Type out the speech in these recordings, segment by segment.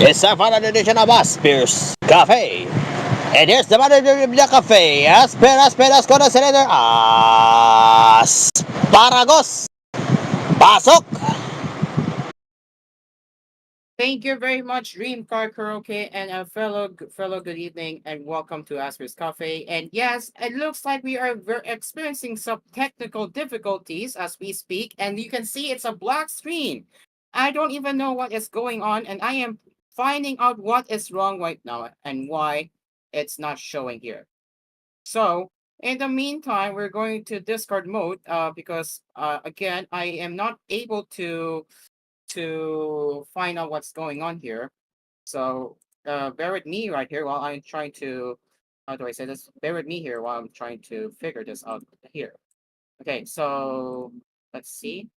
It's a fun edition of Asphere's Cafe. And here's the manager of the cafe, Asphere, con el senator Asparagos. Pasok! Thank you very much, Dream Car Karaoke, and a fellow. Good evening, and welcome to Asper's Cafe. And yes, it looks like we are experiencing some technical difficulties as we speak, and you can see it's a black screen. I don't even know what is going on, and I am finding out what is wrong right now and why it's not showing here. So, in the meantime, we're going to Discord mode because again, I am not able to find out what's going on here. So bear with me right here while I'm trying to, how do I say this? Bear with me here while I'm trying to figure this out here. Okay, so let's see.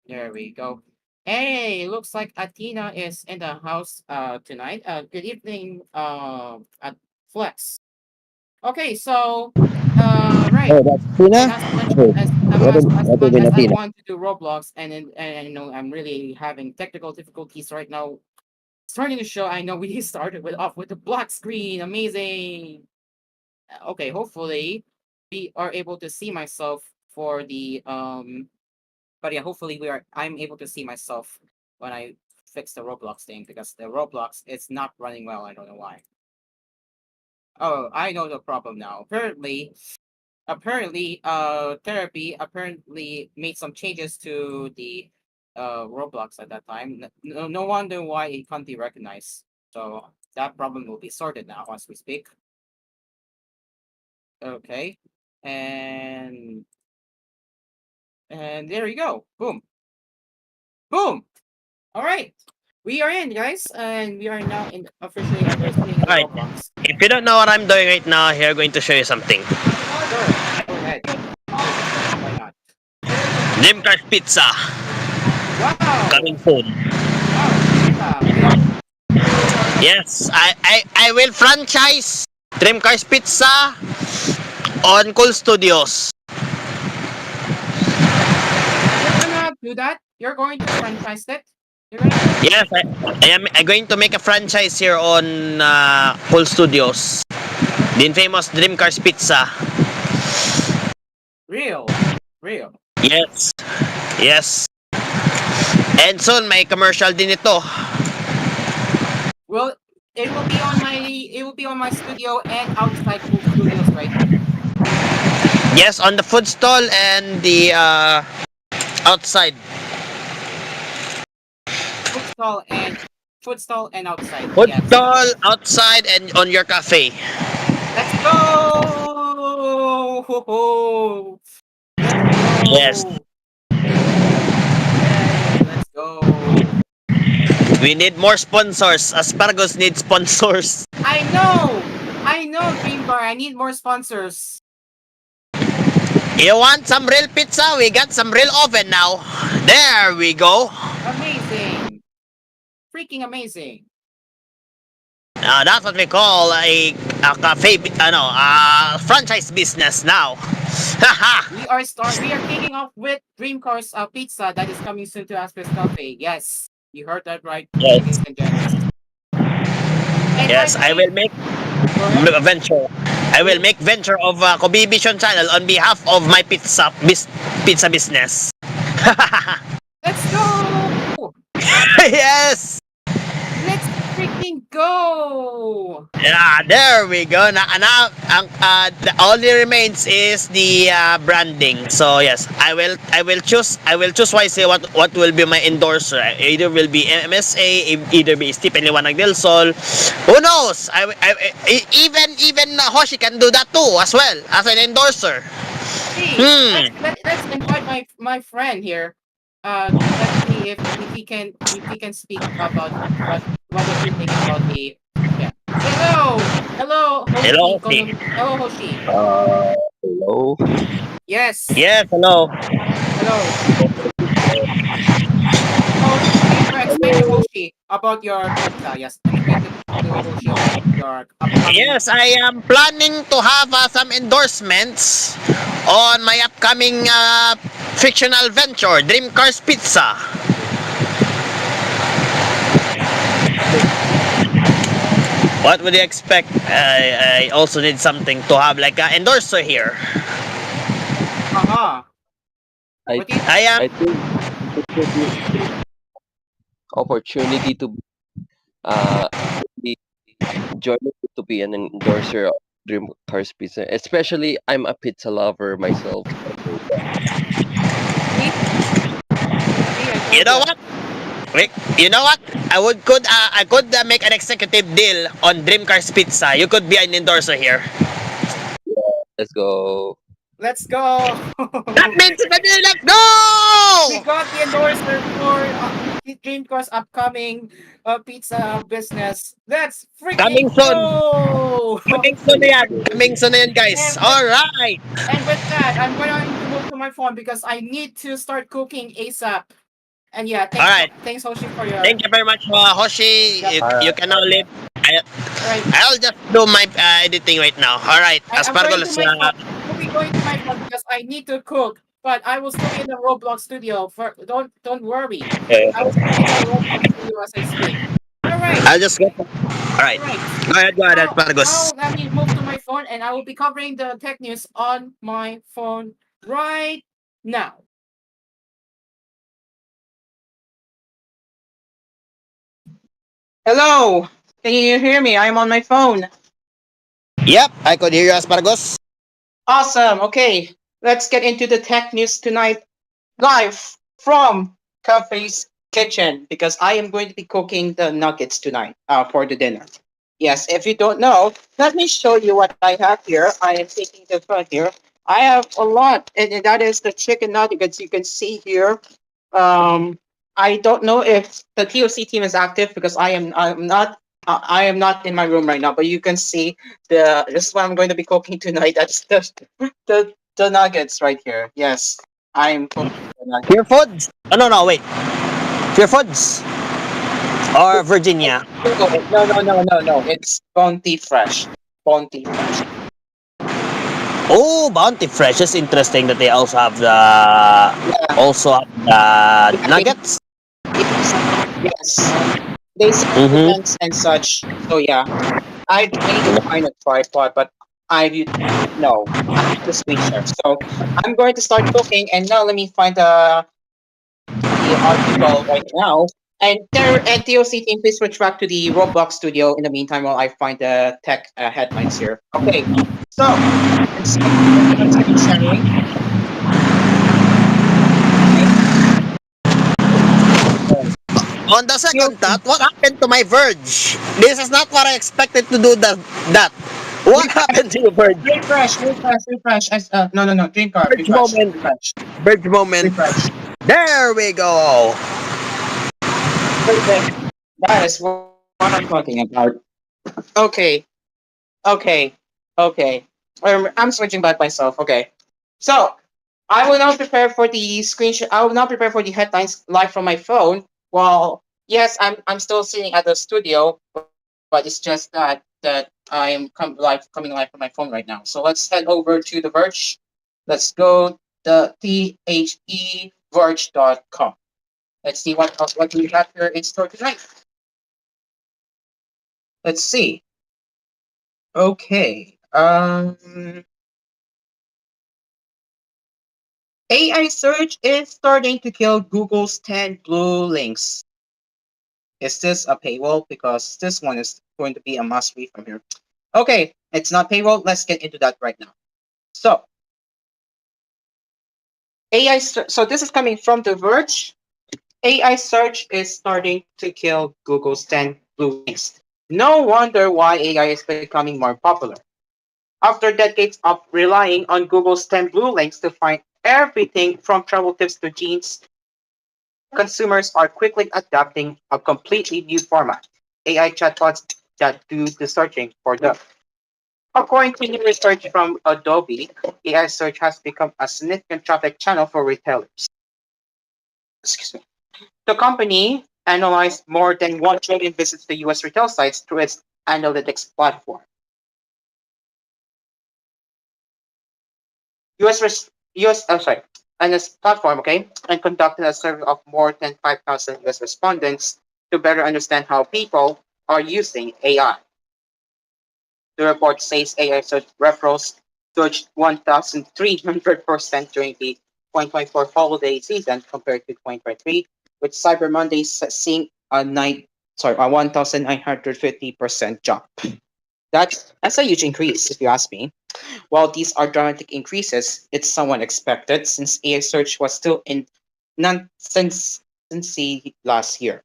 There we go. Hey, looks like Athena is in the house tonight. Good evening, at Flex. Okay, so right. Oh, that's Tina? And as much Oh, as what much did as I Tina? want to do Roblox, and you know I'm really having technical difficulties right now. Starting the show, I know we started with the black screen. Amazing. Okay, hopefully we are able to see myself for the But yeah, hopefully I'm able to see myself when I fix the Roblox thing because the Roblox is not running well. I don't know why. Oh, I know the problem now. Apparently therapy apparently made some changes to the Roblox at that time. No wonder why it can't be recognized. So that problem will be sorted now as we speak. Okay. And there you go. Boom. Boom. All right. We are in, guys, and we are now in officially sitting in the Alright, Roblox. if you don't know what I'm doing right now, here I'm going to show you something. Sure. Go ahead. Why not? Jim Crash Pizza, Wow. coming soon. Wow. Pizza. Really? Yes, I will franchise Dreamcast Pizza on Cool Studios. You're gonna do that? You're going to franchise it? You're gonna do it? Yes, I am going to make a franchise here on Cool Studios. The infamous Dreamcast Pizza. Real. Real. Yes, yes. And soon may commercial din ito. Well, it will be on my studio and outside Cool Studios, right? Yes, on the food stall and the outside. Food stall and food stall and outside. Food Yes. stall, outside, and on your cafe. Let's go! Ho, ho. Let's Yes. go! Yay! Let's go! We need more sponsors. Asparagus needs sponsors. I know! I know, Dream Car. I need more sponsors. You want some real pizza? We got some real oven now. There we go. Amazing! Freaking amazing! That's what we call a cafe, franchise business now. Haha. We are kicking off with Dream Car's pizza that is coming soon to Asper's Cafe. Yes, you heard that right, ladies Yes. and gents. And by Yes, the I way, will make go ahead. a venture. I will make venture of Kobibition channel on behalf of my pizza business. Let's go! Yes. Let's freaking go! Yeah, there we go. The only remains is the branding. So yes, I will choose wisely what will be my endorser. Either will be MSA, either be Stephen Liwanag del Sol. Who knows? Even Hoshi can do that too as well as an endorser. Hey, Hmm. let's invite my friend here. Let's see if he can speak about what does he think about the yeah. Hello Hello, Hoshi Hoshi. Hello Hoshi. Hello. Yes, Yes, hello. hello. So Dream Car, explain to Hoshi about your pizza. Yes, explain to Hoshi about your upcoming. Yes, I am planning to have some endorsements on my upcoming fictional venture, Dream Cars Pizza. What would you expect? I also need something to have like an endorser here. Uh-huh. I What do you I am. I think it will be opportunity to uh be joining to be an endorser of Dream Cars Pizza. Especially I'm a pizza lover myself. see? See, I You told know you. what? Wait, you know what? I could make an executive deal on Dream Cars Pizza. You could be an endorser here. Let's go. Let's go. That means the deal. Let's We go. got the endorser for Dreamcore's upcoming pizza business. Let's freaking Coming soon. go! Coming soon na yan. Coming soon na yan, guys. and with All right. and with that, I'm going to move to my phone because I need to start cooking ASAP. And yeah, All right. thanks Hoshi for your Thank you very much, Hoshi. yep. You can now leave. I, All right. I'll just do my editing right now. All right. I'm going to Aspargos. my phone. I'll be going to my phone because I need to cook. But I will still be in the Roblox studio. For don't worry. I will still be in the Roblox studio as I speak. All right. I'll just go. All right. All right. Go ahead, Now Aspargos. let me move to my phone and I will be covering the tech news on my phone right now. Hello. Can you hear me? I'm on my phone. Yep, I could hear you, Aspargos. Awesome. Okay. Let's get into the tech news tonight live from Cafe's kitchen because I am going to be cooking the nuggets tonight for the dinner. Yes, if you don't know, let me show you what I have here. I am taking the front here. I have a lot, and that is the chicken nuggets you can see here. Um, I don't know if the TOC team is active because I am not in my room right now. But you can see this is what I'm going to be cooking tonight. That's the nuggets right here. Yes, I am cooking the nuggets. Pure Foods? Oh, no, no, wait. Pure Foods or Virginia? No. It's Bounty Fresh. Bounty Fresh. Oh, Bounty Fresh. It's interesting that they Yeah, yeah, nuggets. yes, yes. They sell Mm-hmm. events and such. So yeah, I need to find a tripod, but no, I have the screen share. So I'm going to start cooking, and now let me find the article right now. And TOC team, please retract to the Roblox studio in the meantime while I find the tech headlines here. Okay, so one second sharing. Okay, so On the second thought, TOC what happened to my Verge? This is not what I expected to do. That. What refresh, happened to your Verge? refresh. No. Drink card, Verge moment. Verge moment. refresh. There we go. Perfect. That is what I'm talking about. Okay, okay, okay. I'm switching back myself. Okay, so I will now prepare for the screenshot. I will now prepare for the headlines live from my phone. Well, yes, I'm still sitting at the studio, but it's just that I am coming live from my phone right now. So let's head over to the Verge. Let's go the theverge.com. Let's see what we have here in store tonight. Let's see. Okay. AI search is starting to kill Google's 10 blue links. Is this a paywall? Because this one is going to be a must read from here. Okay, it's not paywall. Let's get into that right now. So, so this is coming from The Verge. AI search is starting to kill Google's 10 blue links. No wonder why AI is becoming more popular. After decades of relying on Google's 10 blue links to find everything from travel tips to jeans, consumers are quickly adopting a completely new format, AI chatbots that do the searching for them. According to new research from Adobe, AI search has become a significant traffic channel for retailers. Excuse me. The company analyzed more than 1 trillion visits to US retail sites through its analytics platform. US, sorry, and this platform, okay, and conducted a survey of more than 5,000 US respondents. to better understand how people are using AI. The report says AI search referrals surged 1,300% during the 2024 holiday season compared to 2023, with Cyber Monday seeing a 1,950% jump. That's a huge increase, if you ask me. While these are dramatic increases, it's somewhat expected since AI search was still in infancy last year.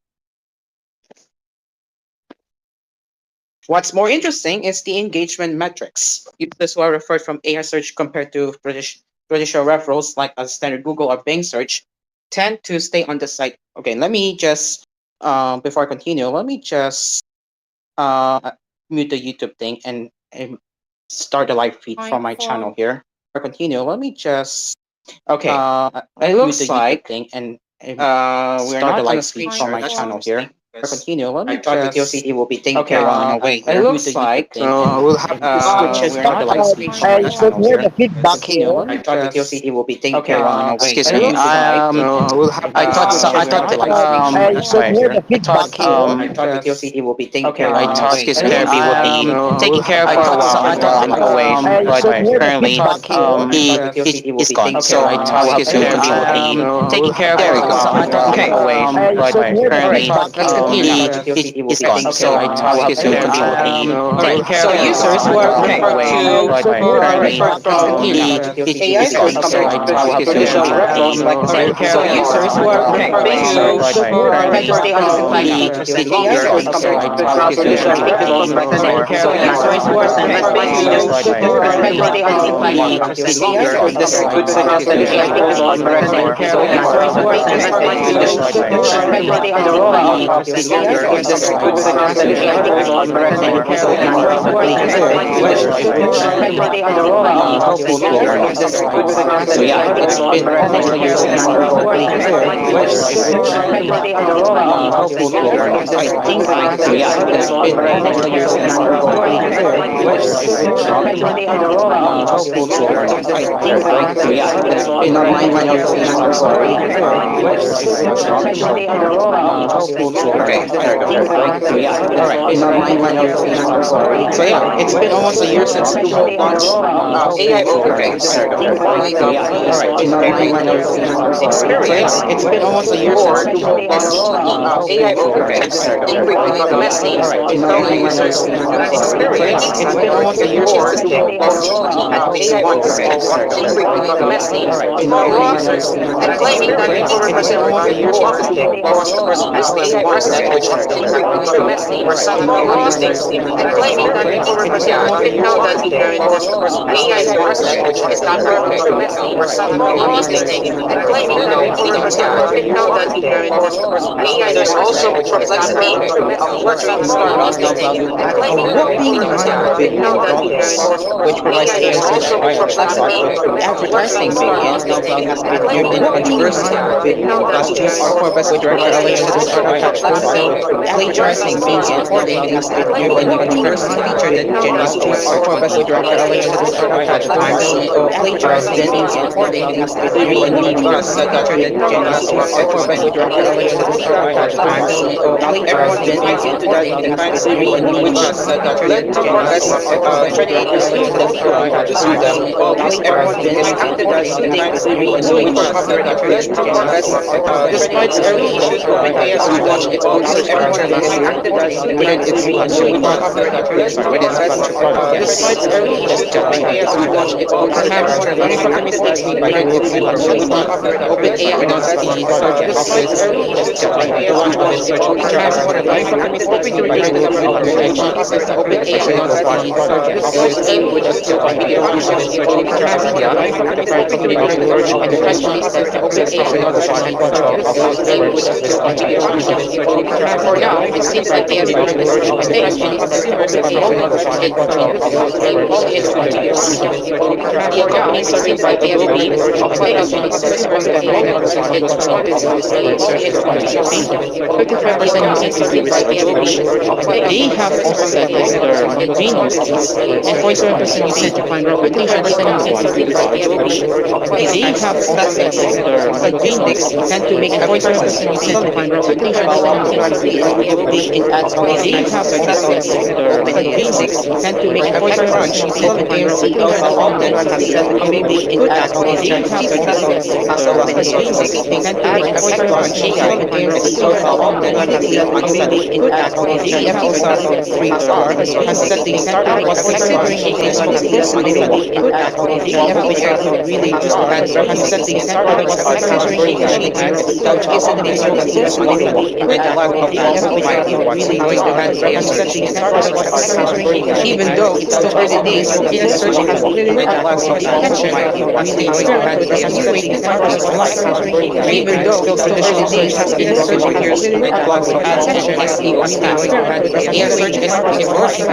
What's more interesting is the engagement metrics. Users who are referred from AI search compared to traditional referrals like a standard Google or Bing search tend to stay on the site. Okay, let me just, before I continue, let me just mute the YouTube thing and start the live feed from my channel here. Before I continue, let me just, okay, it looks like thing and we're not on a screen share my channel here. Continue. Let me thought the just. TOCD will be taken Okay. care of on our way It here. looks like We'll have to switch it we're from not the on a live screen feed share from my my I could channel channel hear here. the here. feedback Continue. here. Let I me thought the just. TOCD will be taken Okay. care of on our way Excuse here. me. We'll have I to thought switch it we're from not the on a live screen feed from share I my my could channel channel hear here. the here. feedback here. I thought the TOCD will be taken care of I on our thought way his here. Kirby will be We'll taken have care of to for a while switch it on from our the live way, feed I from but my could hear channel the here. currently feedback here. he's gone. So I thought his Kirby will be We'll taken have care of to for a switch while it from the on live our feed way, from I my but could channel hear here. the currently feedback Let's continue here. now. he's gone. So I thought his Kirby will be We'll taken have care to of for a switch while it from the on live our feed way, from my I but could channel hear here. the currently feedback Let's continue now. he's gone. So I thought his Kirby will be taken care of for a while on Bing search, but currently he's gone. So I thought his Kirby will be taken care of on Bing search, but currently he's gone. So I thought his Kirby will be taken care of on Bing search, but currently he's gone. So I thought his Kirby will be taken care of on Bing search, but currently he's gone. So I thought his So Kirby yeah, will it's be been almost a year taken since care of on Bing Bing search, but search currently he's gone. so I thought his So Kirby yeah, will it's be been almost a taken year care of since on Bing search, but currently he's gone. so I thought his So yeah, Kirby it's will been be almost a year taken since care of on Bing search, but currently Okay, there we go. So yeah, so it's been almost a year since So yeah, it's been almost a year since Google launched AI Overlays. So yeah, it's been almost a year since it's been almost a year since Google launched AI Overlays, a quick messy so users can experience it's been almost a year since more Google of launched what they AI want, Overlays. a quick messy for users and claiming that It's been almost a year since more Google launched AI wanted, Overlays. a quick messy for users and claiming that now that AI aggressive is not working for users and claiming that now that there's also complexity of what things are costing a whopping $9 billion, which provides AI search by a chatbot with advertising billion now valued as been viewed in controversy. Last June, our Forbes director alleged that the startup complexity plagiarizing things reporting has been viewed in controversy featured that Last June, our Forbes director alleged that the startup at the time CEO plagiarizing things reporting has been viewed in controversy featured that Last June, our Forbes director alleged that the startup at the time CEO plagiarizing things reporting has been viewed in controversy featured that Last June, our Forbes director alleged that the startup at the time CEO plagiarizing things reporting has been viewed in controversy featured that Last June, our Forbes despite director early alleged that the issues with startup at the AI time launch its own CEO search feature last plagiarizing year things reporting within its has been flagship viewed product. within its flagship product, yes. Despite early issues Just with judging AI launch its own search perhaps feature learning last from the year mistakes made by Google in controversy, OpenAI announced the Search despite Office, early just issues with judging AI launch its own search perhaps feature learning last from year the mistakes hoping to made by reduce the Google number in of controversy, AI systems that OpenAI compete announced with the Search despite Office, early issues just with judging AI launch its perhaps own search perhaps feature yeah, last year apparently hoping to by reduce the Google number in of the press AI release says systems that that compete OpenAI with lost all control of its search response engine. Perhaps for yeah, now, it seems like AI apparently by launch its Google own in the stage, press and release says that consumers can OpenAI only lost all control of its all search its response features. engine. The Yeah, company it starting seems by like AI Adobe will often apparently tells consumers consumers that can it only only lose all its control own of its search quality, okay? 35% you said to be research, okay? They have also said like their convenience fees, and 47% you said to find reputation equals quality research, okay? They have said like their statistics tend to make advertisers more solid to think about long-term fees, okay? In ads Okay. they have said like their statistics tend to make advertisers more solid to think about long-term fees, okay? In ads they have said like statistics tend to make advertisers more solid to think about long-term fees, okay? In ads they have also has said they was considering advertisers maybe in ads which I would really use to ads has said they was considering ads which is in the visual tools model and lack of also might be what's going to add AI search in first place. Even though it's still early days, AI search has clearly lack of also might be what's going to add AI new way to find what you like. Even though traditional search has been broken for years with Google Ads and SEO spam, AI search is evolving.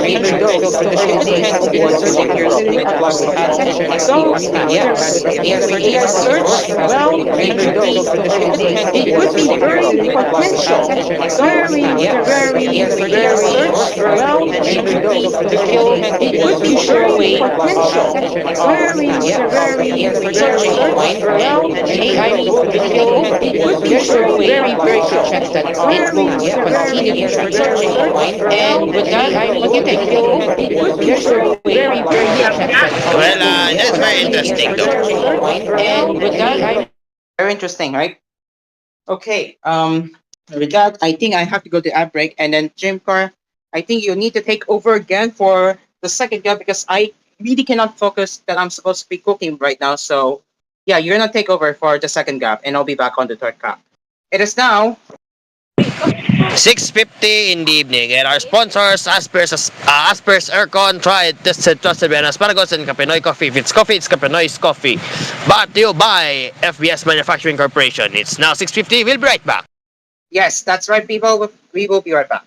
Even though traditional search has been broken for years with Google Ads and SEO spam, yes, AI search AI is search, evolving. well, Even though traditional search has it been could broken be for years very with Google potential, Ads and SEO very, spam, yes, AI search is AI search, evolving. well, Even though traditional search has it been could the be usual very way potential, of very, yes, AI search is changing, well, and AI will continue it in could the be usual very, way very to potential, check that it very, will continue to transform. well, And with that, what do you think? it could The be usual way very, very, Yeah. to check that it Well, will that's very continue to interesting though. transform. well, And with that, Very interesting, right? Okay. With that, I think I have to go to ad break, and then Jim Carr, I think you need to take over again for the second cup because I really cannot focus that I'm supposed to be cooking right now. So, yeah, you're gonna take over for the second cup, and I'll be back on the third cup. It is now 6:50 in the evening, and our sponsors, Asper's Aircon, tried, tested, trusted by Asparagus and Kapinoy Coffee. If it's coffee, it's Kapinoy's coffee. Brought to you by FBS Manufacturing Corporation. It's now 6:50. We'll be right back. yes, that's right, people. We will be right back.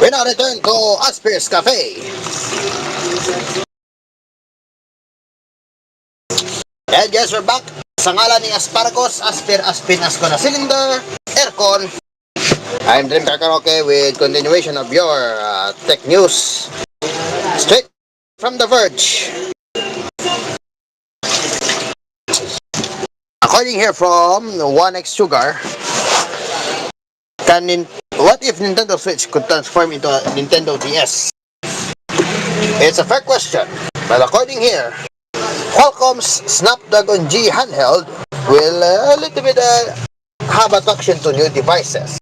We now return to Asphere's Cafe. And yes, we're back. Sa ngalan ni Asparagus, Asphere Aspinas ko na cylinder, aircon. I'm Dream Karaoke with continuation of your tech news. Straight from The Verge. According here from 1x Sugar, what if Nintendo Switch could transform into a Nintendo DS? It's a fair question, but according here, Qualcomm's Snapdragon G handheld will a little bit have attraction to new devices.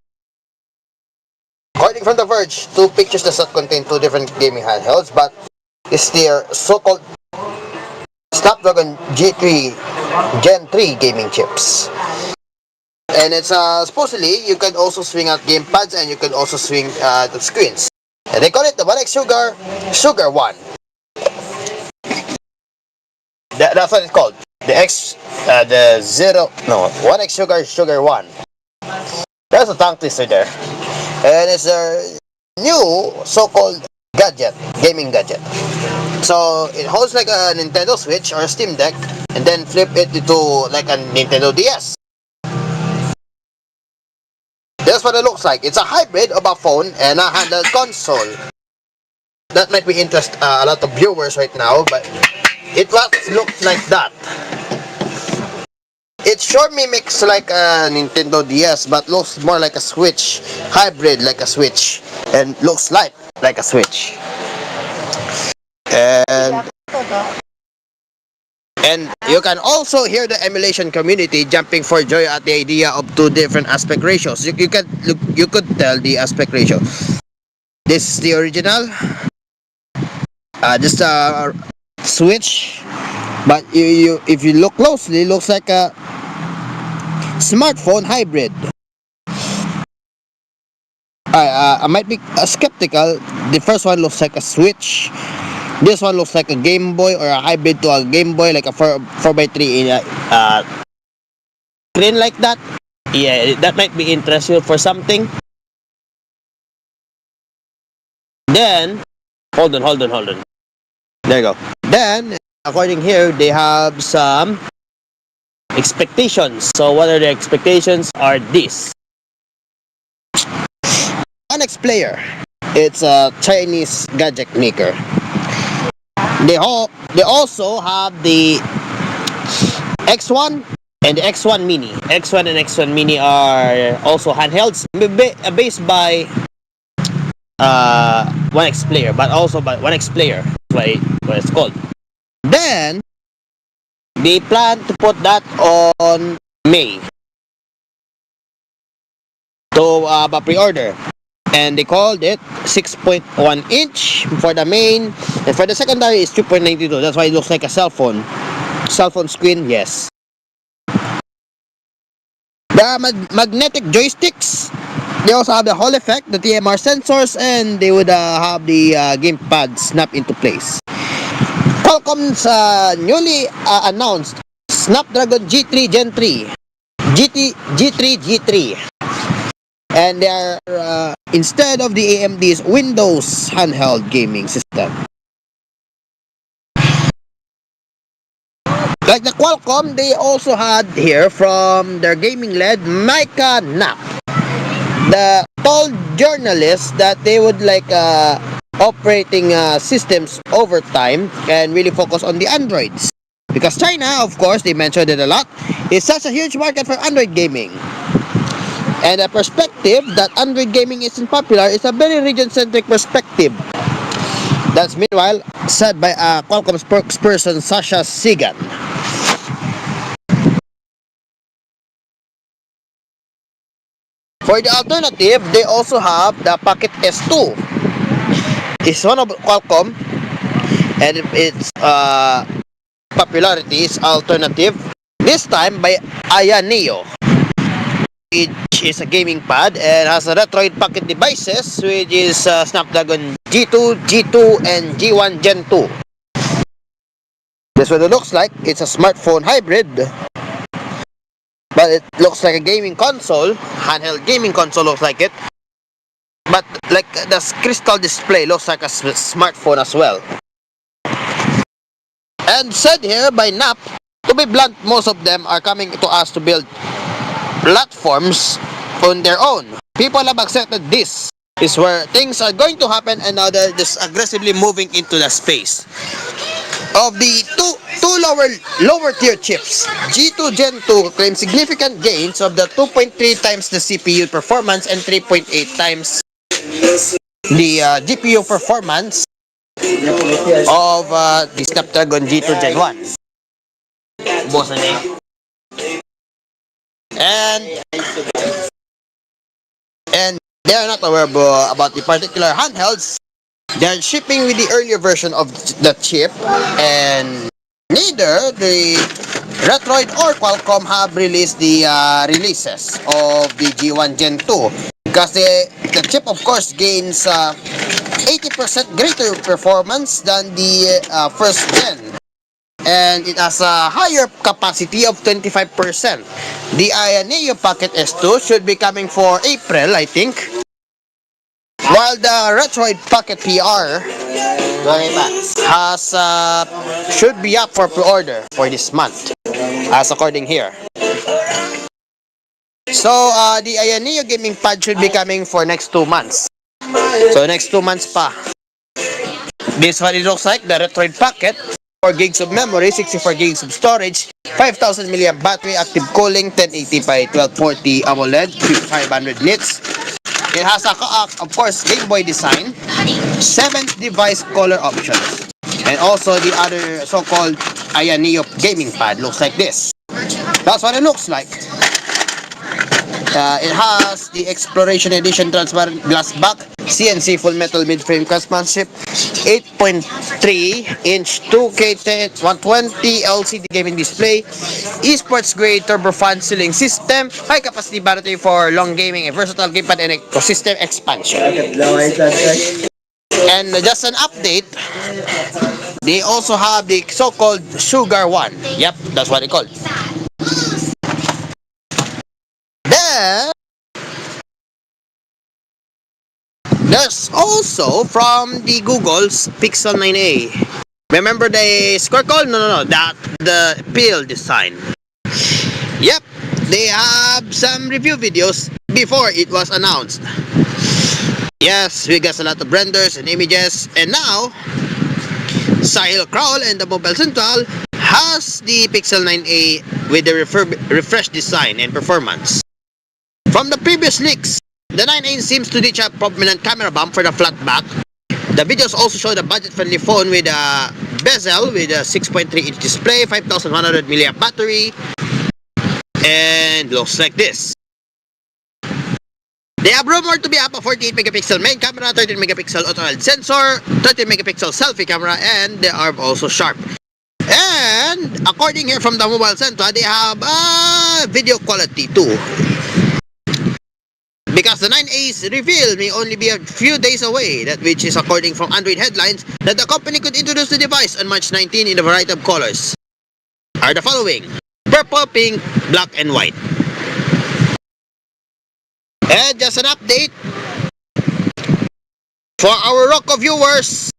According from The Verge, two pictures does not contain two different gaming handhelds, but is their so-called Snapdragon G3 Gen 3 gaming chips. And it's supposedly you can also swing out gamepads and you can also swing the screens. And they call it the 1x Sugar 1. That's what it's called. The 1x Sugar 1. There's a tongue twister there. And it's a new so-called gaming gadget. So it holds like a Nintendo Switch or a Steam Deck and then flip it into like a Nintendo DS. That's what it looks like. It's a hybrid of a phone and a handheld console. That might be interest a lot of viewers right now, but it looks like that. It sure mimics like a Nintendo DS, but looks more like a Switch, hybrid like a Switch, and looks light like a Switch. And you can also hear the emulation community jumping for joy at the idea of two different aspect ratios. You could tell the aspect ratio. This is the original. Just a Switch, but if you look closely, it looks like a smartphone hybrid. I might be skeptical. The first one looks like a Switch. This one looks like a Game Boy or a hybrid to a Game Boy, like a 4x3 in a screen like that. Yeah, that might be interesting for something. Then, hold on. There you go. Then, according here, they have some expectations. So, what are the expectations? Are this. 1x Player. It's a Chinese gadget maker. They also have the X1 and the X1 Mini. X1 and X1 Mini are also handhelds based by 1x Player, but also by 1x Player. That's what it's called. Then they plan to put that on May to pre-order. And they called it 6.1 inch for the main, and for the secondary is 2.92. That's why it looks like a cell phone screen. Yes. The magnetic joysticks. They also have the Hall effect, the TMR sensors, and they would have the gamepad snap into place. Qualcomm's newly announced Snapdragon G3 Gen 3, G3. And they are instead of the AMD's Windows handheld gaming system. Like the Qualcomm, they also had here from their gaming lead, Micah Knapp, the told journalists that they would like operating systems over time and really focus on the Androids. Because China, of course, they mentioned it a lot, is such a huge market for Android gaming. And a perspective that Android gaming isn't popular is a very region-centric perspective. That's meanwhile said by Qualcomm spokesperson Sasha Sigan. For the alternative, they also have the Pocket S2. It's one of Qualcomm, and its popularity is alternative. This time by Aya Neo, which is a gaming pad and has a Retroid Pocket devices, which is Snapdragon G2, and G1 Gen 2. That's what it looks like. It's a smartphone hybrid, but it looks like a gaming console, handheld gaming console looks like it. but like the crystal display looks like a smartphone as well. And said here by NAP, to be blunt, most of them are coming to us to build platforms on their own. People have accepted this is where things are going to happen, and now they're just aggressively moving into the space. Of the two lower tier chips, G2 Gen 2 claims significant gains of the 2.3 times the CPU performance and 3.8 times the GPU performance of the Snapdragon G2 Gen 1. Boss na eh. And they are not aware about the particular handhelds. They are shipping with the earlier version of the chip, and neither the Retroid or Qualcomm have released the releases of the G1 Gen 2, because the chip of course gains 80% greater performance than the first gen, and it has a higher capacity of 25%. The Neo Pocket S2 should be coming for April, I think, while the Retroid Pocket PR has should be up for pre-order for this month, as according here. So the Neo gaming pad should be coming for next 2 months. So next 2 months pa. This one it looks like the Retroid Pocket, 4 gigs of memory, 64 gigs of storage, 5,000 mAh battery, active cooling, 1080 by 1240 AMOLED, 500 nits. It has a, of course, Game Boy design, 7 device color options, and also the other so-called Neo gaming pad looks like this. That's what it looks like. It has the Exploration Edition transparent glass back, CNC full metal mid-frame craftsmanship, 8.3-inch 2K 120 LCD gaming display, esports grade turbo fan ceiling system, high capacity battery for long gaming, a versatile gamepad, and ecosystem expansion. And just an update, they also have the so-called Sugar One. Yep, that's what they call it. Then there's also from the Google's Pixel 9a. Remember the square call? No, that the pill design. Yep, they have some review videos before it was announced. Yes, we got a lot of renders and images, and now Sahil Crawl and the Mobile Central has the Pixel 9a with the refreshed design and performance. From the previous leaks, the 9A seems to ditch a prominent camera bump for the flat back. The videos also show the budget-friendly phone with a bezel with a 6.3-inch display, 5,100 mAh battery, and looks like this. They have rumored to be up a 48-megapixel main camera, 13-megapixel ultra-wide sensor, 13-megapixel selfie camera, and they are also sharp. And according here from the Mobile Central, they have video quality too. Because the 9A's reveal may only be a few days away, that which is according from Android headlines that the company could introduce the device on March 19 in a variety of colors. Are the following: purple, pink, black, and white. And just an update for our Roku viewers,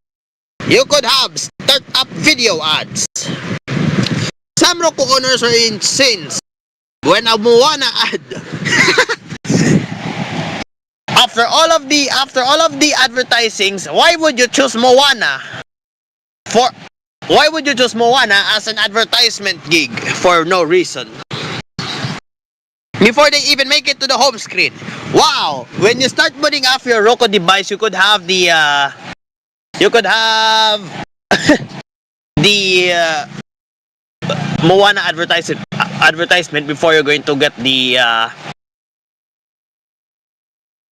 you could have startup video ads. Some Roku owners are insane when a Moana ad After all of the advertisings, why would you choose Moana as an advertisement gig for no reason? Before they even make it to the home screen. Wow, when you start putting off your Roku device, you could have the Moana advertisement before you're going to get the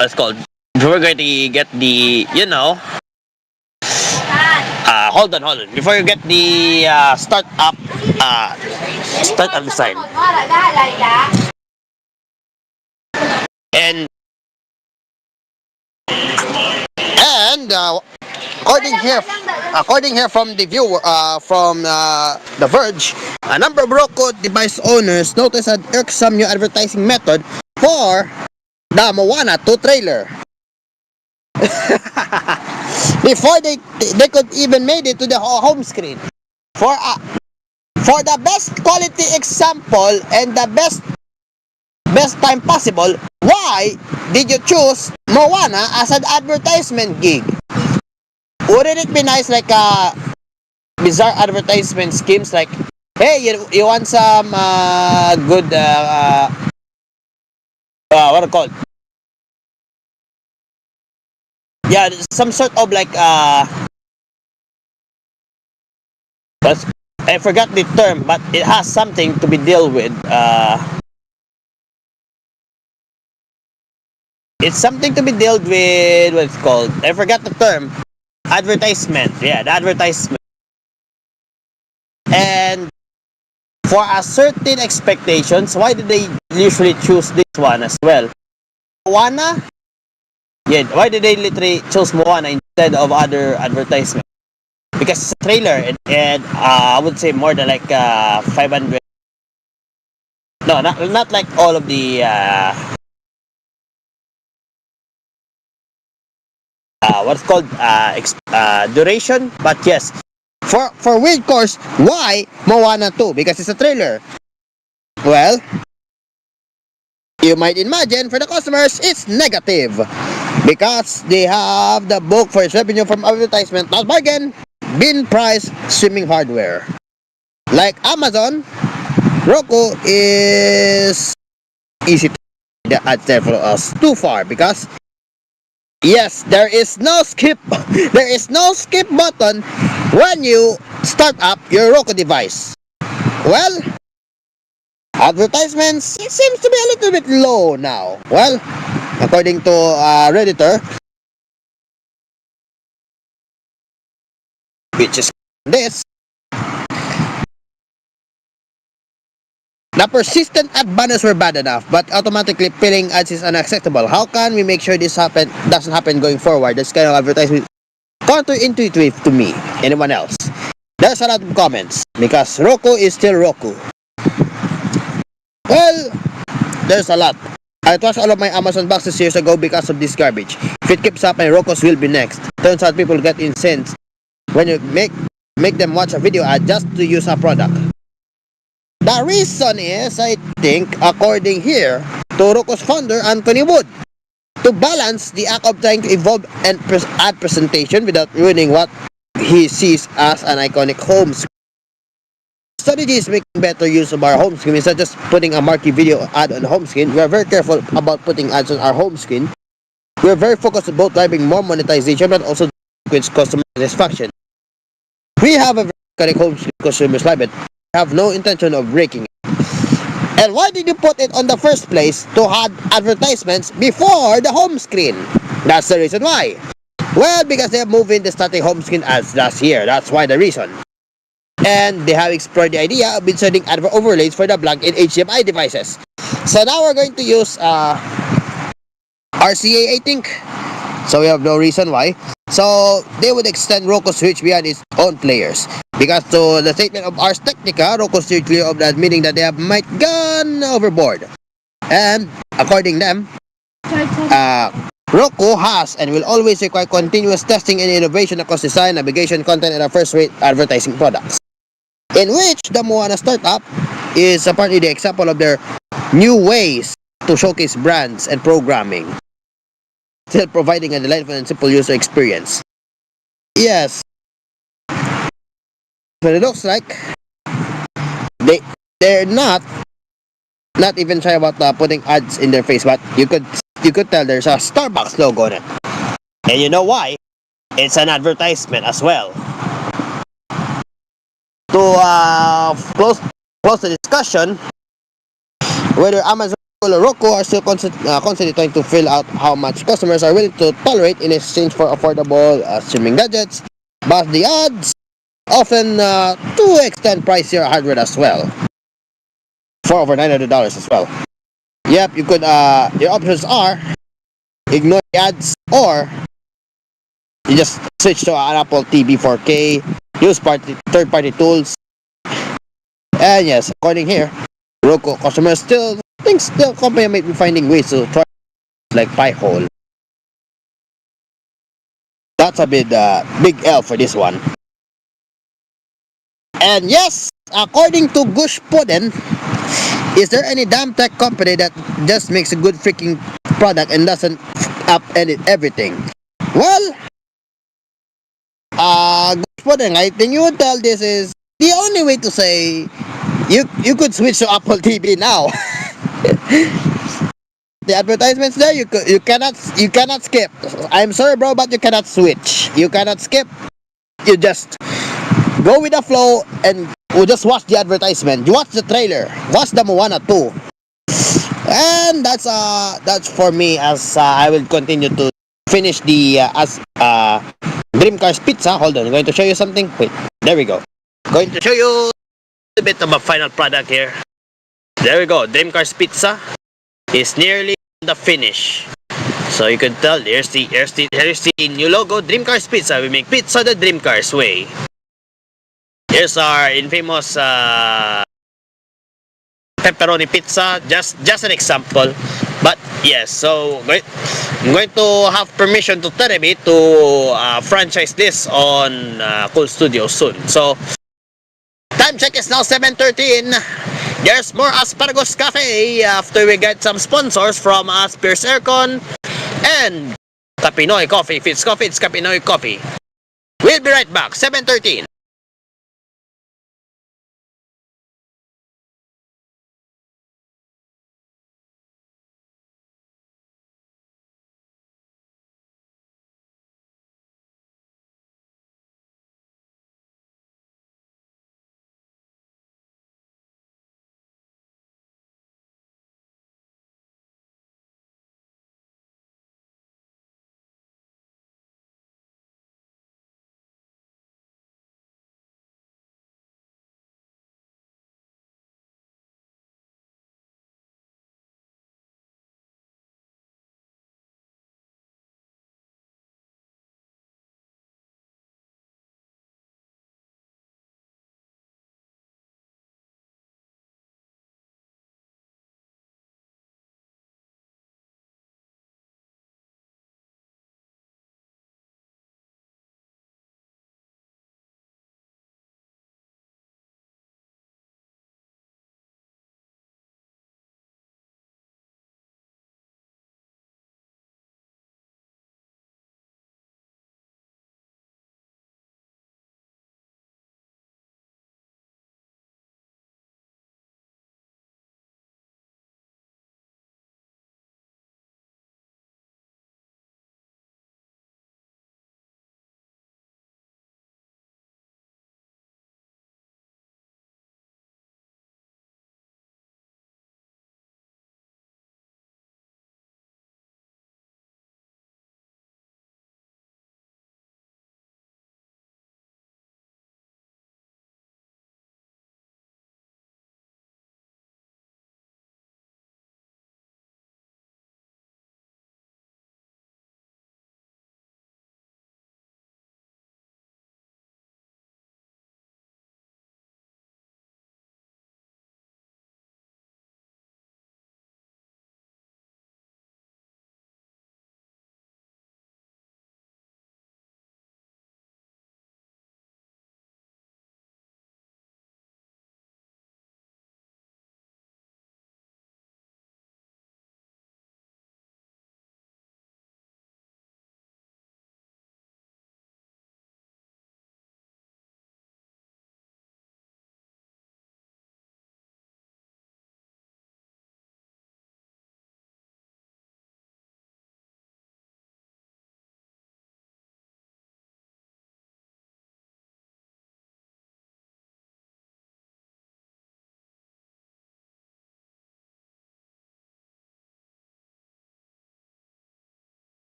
it's called. We're going to get the, hold on. Before you get the startup design. And according here from the viewer, from The Verge, a number of Roku device owners noticed an irksome new advertising method for the Moana 2 trailer. before they could even made it to the home screen. For for the best quality example and the best time possible, why did you choose Moana as an advertisement gig? Wouldn't it be nice like bizarre advertisement schemes like, hey, you want some good what do you call it? Yeah, some sort of like what's, I forgot the term, but it has something to be dealt with. It's something to be dealt with. What's it called? I forgot the term. Advertisement. Yeah, the advertisement. And for a certain expectations, why do they usually choose this one as well? Moana? Yeah, why did they literally choose Moana instead of other advertisement? Because it's a trailer and I would say more than like 500. No, not like all of the what's called duration, but yes, for weird course, why Moana 2? Because it's a trailer. Well, you might imagine for the customers it's negative because they have the book for its revenue from advertisement, not bargain, bin price streaming hardware. Like Amazon, Roku is easy to the ads there for us too far because yes, there is no skip there is no skip button when you start up your Roku device. Well, advertisements, it seems to be a little bit low now. Well, according to Redditor, which is this, the persistent ad banners were bad enough, but automatically filling ads is unacceptable. How can we make sure this doesn't happen going forward? This kind of advertisement counterintuitive to me. Anyone else? There's a lot of comments because Roku is still Roku. Well, there's a lot. I trashed all of my Amazon boxes years ago because of this garbage. If it keeps up, my Rokus will be next. Turns out people get incensed when you make them watch a video ad just to use a product. The reason is, I think, according here to Roku's founder Anthony Wood, to balance the act of trying to evolve and ad presentation without ruining what he sees as an iconic home screen. Strategy is making better use of our home screen instead of just putting a marquee video ad on the home screen. We are very careful about putting ads on our home screen. We are very focused on both driving more monetization but also with customer satisfaction. We have a very iconic home screen consumers like it. We have no intention of breaking it. And why did you put it on the first place to have advertisements before the home screen? That's the reason why. Well, because they have moved in the static home screen ads last year. That's why the reason. And they have explored the idea of inserting advert overlays for the plug-in HDMI devices. So now we're going to use RCA, I think. So we have no reason why. So they would extend Roku's reach beyond its own players. Because to the statement of Ars Technica, Roku steered clear of that, meaning that they have might gone overboard. And according to them, Roku has and will always require continuous testing and innovation across design, navigation, content, and our first-rate advertising products. In which the Moana startup is partly the example of their new ways to showcase brands and programming, still providing a delightful and simple user experience. Yes, but it looks like they're not even shy about putting ads in their face, but you could tell there's a Starbucks logo on it, and you know why? It's an advertisement as well. To close the discussion, whether Amazon or Roku are still constantly trying to fill out how much customers are willing to tolerate in exchange for affordable streaming gadgets, but the ads often to extend pricier hardware as well, for over $900 as well. Yep, you could. Your options are ignore the ads, or you just switch to an Apple TV 4K, use third-party tools, and yes, according here, Roku customers still thinks the company might be finding ways to try like Pi-hole. That's a big L for this one. And yes, according to Gush Poden, is there any damn tech company that just makes a good freaking product and doesn't up edit everything? Well, Gush Poden, I think you would tell this is the only way to say you could switch to Apple TV now. The advertisements there, you cannot skip. I'm sorry, bro, but you cannot switch. You cannot skip. You just go with the flow and we'll just watch the advertisement. You watch the trailer. Watch the Moana 2. And that's for me as I will continue to finish the as Dream Cars Pizza. Hold on, I'm going to show you something. Wait, there we go. Going to show you a bit of a final product here. There we go. Dream Cars Pizza is nearly the finish. So you can tell here's the new logo, Dream Cars Pizza. We make pizza the Dream Cars way. Here's our infamous pepperoni pizza. Just an example. But yes, so I'm going to have permission to Terebi to franchise this on Cool Studios soon. So time check is now 7:13. There's more Asparagus Cafe after we get some sponsors from Asphere's Aircon and Kapinoy Coffee. If it's coffee, it's Kapinoy Coffee. We'll be right back. 7:13.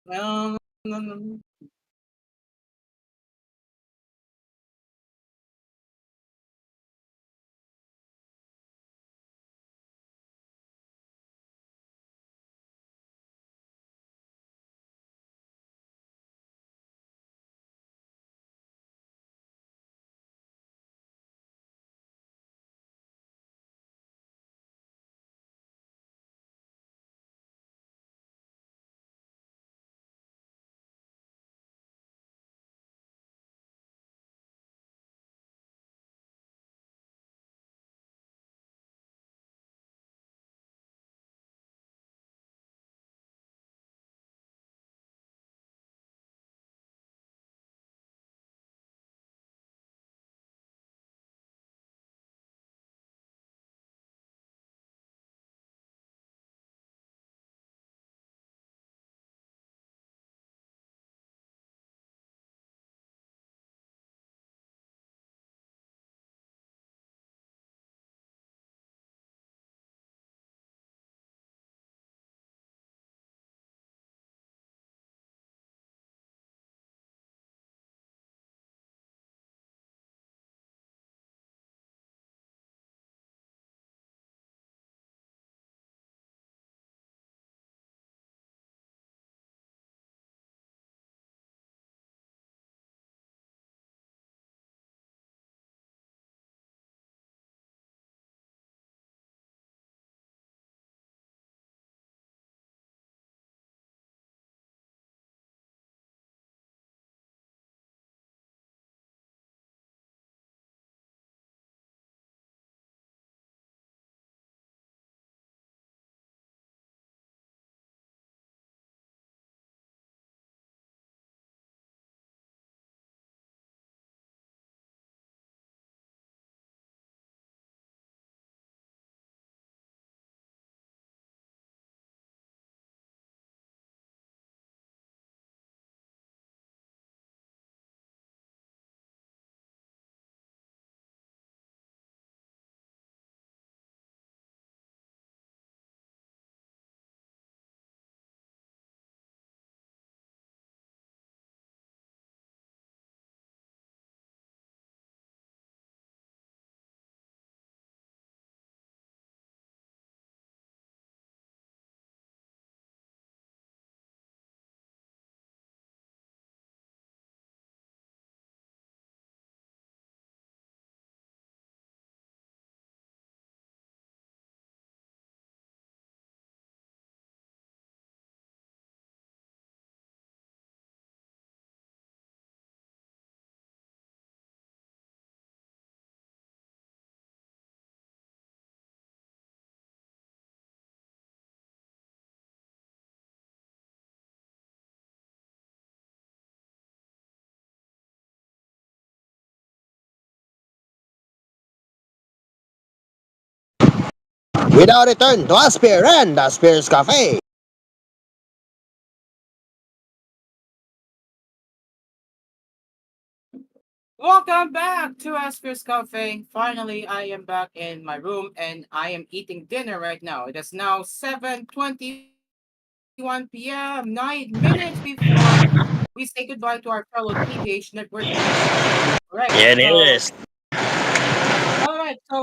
No, no. We now return to Asphere and Asphere's Cafe. Welcome back to Asper's Cafe. Finally, I am back in my room and I am eating dinner right now. It is now 7:21 p.m., 9 minutes before we say goodbye to our fellow TVH Network members. Alright, Yeah, so it is.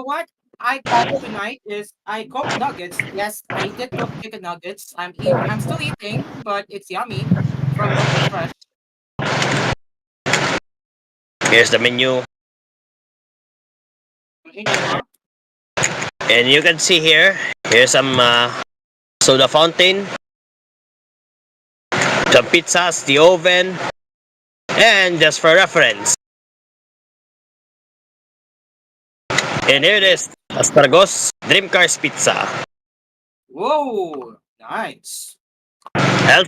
what I cooked tonight is I cooked nuggets. Yes, I did cook chicken nuggets. I'm still eating, but it's yummy from Local Fresh. Here's the menu. Continue, huh? And you can see here, here's some soda fountain, some pizzas, the oven, and just for reference. And here it Okay. is, Astragos Dream Cars Pizza. Whoa, nice. I'll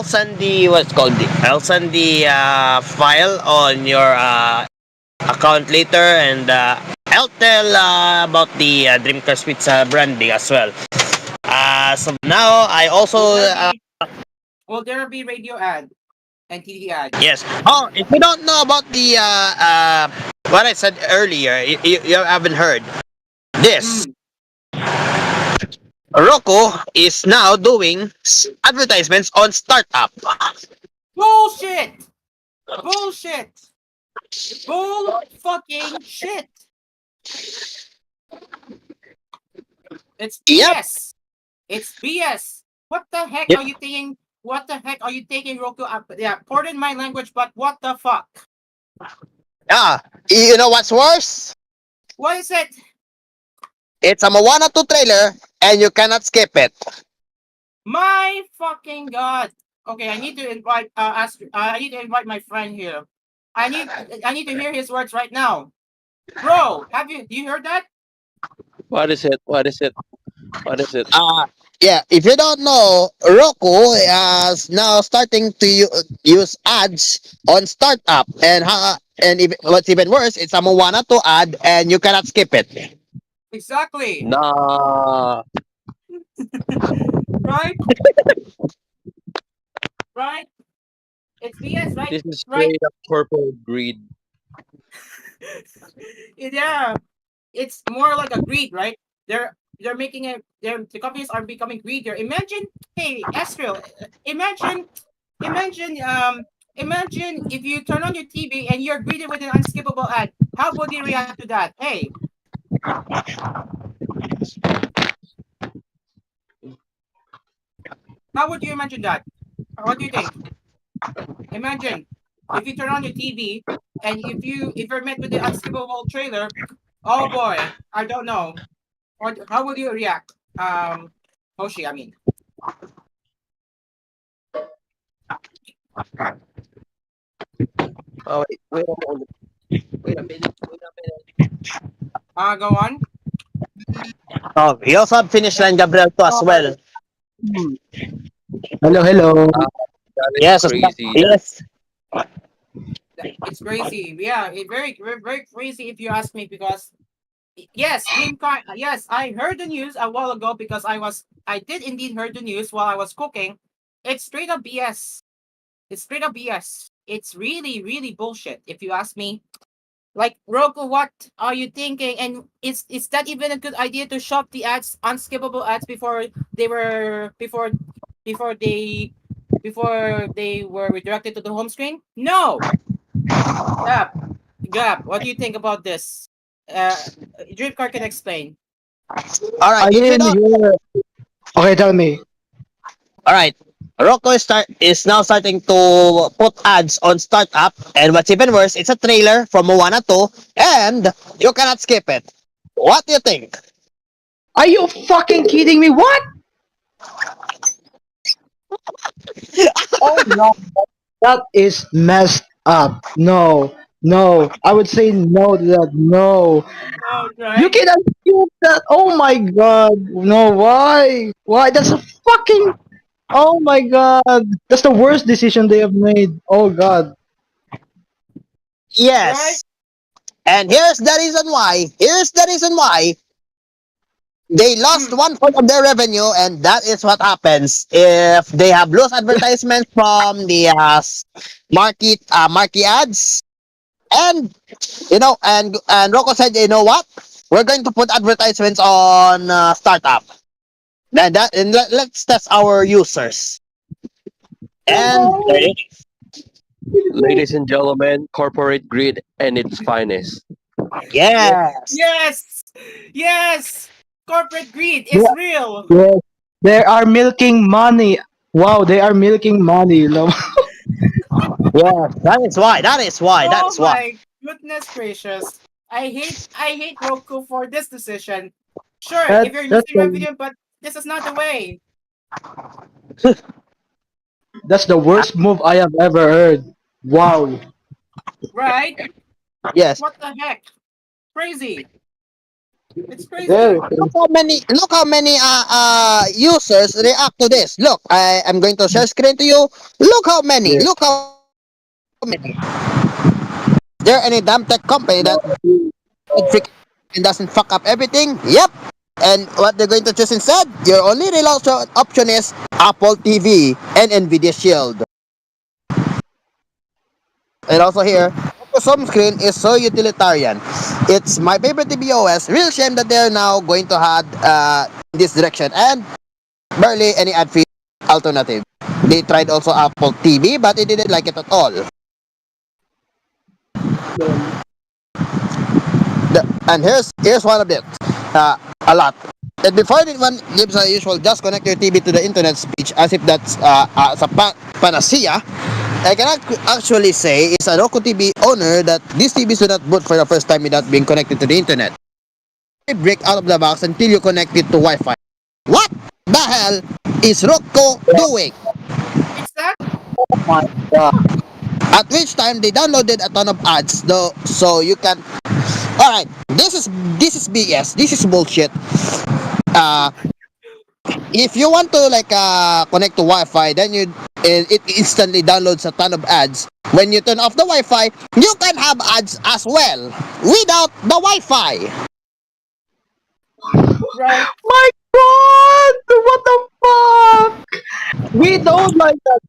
send the what's called the I'll send the file on your account later, and I'll tell about the Dreamcast Pizza branding as well. So now I also Will there be will there be radio ad and TV ad? yes. Oh, if you don't know about the what I said earlier, you haven't heard this. Mm, Roku is now doing advertisements on startup. Bullshit! Bullshit! Bull fucking shit! It's Yep. BS. It's BS. What the heck Yep. are you thinking? What the heck are you taking, Roku? Yeah, pardon my language, but what the fuck? Yeah. You know what's worse? What is it? It's a Moana 2 trailer and you cannot skip it. My fucking god. Okay, I need to invite I need to invite my friend here. I need to hear his words right now. Bro, do you heard that? What is it? What is it? What is it? Yeah, if you don't know, Roku is now starting to use ads on startup, what's even worse, it's a Moana to ad, and you cannot skip it. Exactly. Nah. Right? Right? It's BS, right? This is Right? straight up corporate greed. Yeah. It's more like a greed, right? They're making it the companies are becoming greedier. Imagine, hey, Astral, imagine imagine imagine if you turn on your TV and you're greeted with an unskippable ad. How would you react to that? Hey, how would you imagine that? What do you think? Imagine if you turn on your TV and if you're met with the unskippable trailer, oh boy, I don't know. How would you react? Hoshi, I mean. Oh, wait a moment. Wait a minute. Wait a minute. Go on. Oh, he also have finish line Gabriel too as well. Hmm. Hello, hello. Ah, that is Yes, crazy. yes. It's crazy. Yeah, very crazy if you ask me because yes, Dreamcar. Yes, I heard the news a while ago because I did indeed heard the news while I was cooking. It's straight up BS. It's straight up BS. It's really bullshit if you ask me. Like Roku, what are you thinking? And is that even a good idea to shop the ads, unskippable ads they were before they before they were redirected to the home screen? No. Gab, Gab, what do you think about this? Dripcar can explain. All right, I if you didn't don't, hear. Okay, tell me. all right. Roku is now starting to put ads on startup, and what's even worse, it's a trailer from Moana 2, and you cannot skip it. What do you think? Are you fucking kidding me? What? Oh no, that is messed up. No, no. I would say no to that. No. Oh, You right, cannot do that. Oh my god. No, why? Why? That's a fucking. Oh my god. That's the worst decision they have made. Oh god. right. Yes. And here's the reason why. Here's the reason why they lost Hmm. 1/4 of their revenue, and that is what happens if they have lost advertisements from the market ads. And Rocco said, you know what? We're going to put advertisements on startup. Let's test our users. And there you Ladies and gentlemen, corporate greed and its finest. Yes. Yes, yes. Corporate greed Yeah, is real. yeah. They are milking money. Wow, they are milking money. You know. Yes. That is why. That is why. That Oh is why. my goodness gracious. I hate Roku for this decision. Sure, if you're That's losing the revenue, but this is not the way, that's the worst move I have ever heard. Wow. right? Yes. What the heck? Crazy. It's Very crazy. Look how many users react to this. Look, I am going to share screen to you. Look how many. yeah. Look how many. Is there any damn tech company that doesn't fuck up everything? Yep. And what they're going to choose instead? Your only real option is Apple TV and Nvidia Shield. And also here, the home screen is so utilitarian. It's my favorite TVOS. Real shame that they're now going to have in this direction, and barely any ad free alternative. They tried also Apple TV, but they didn't like it at all. And here's one of it. A lot. And before anyone gives a usual just connect your TV to the internet speech as if that's as a panacea, I can actually say is a Roku TV owner that these TVs do not boot for the first time without being connected to the internet. They break out of the box until you connect it to Wi-Fi. What the hell is Roku doing? Exactly. My God. At which time they downloaded a ton of ads, though, so you can. All right, this is BS. This is bullshit. Uh, if you want to like connect to Wi-Fi, then it instantly downloads a ton of ads. When you turn off the Wi-Fi, you can have ads as well without the Wi-Fi. Right. My God! What the fuck? We don't like that.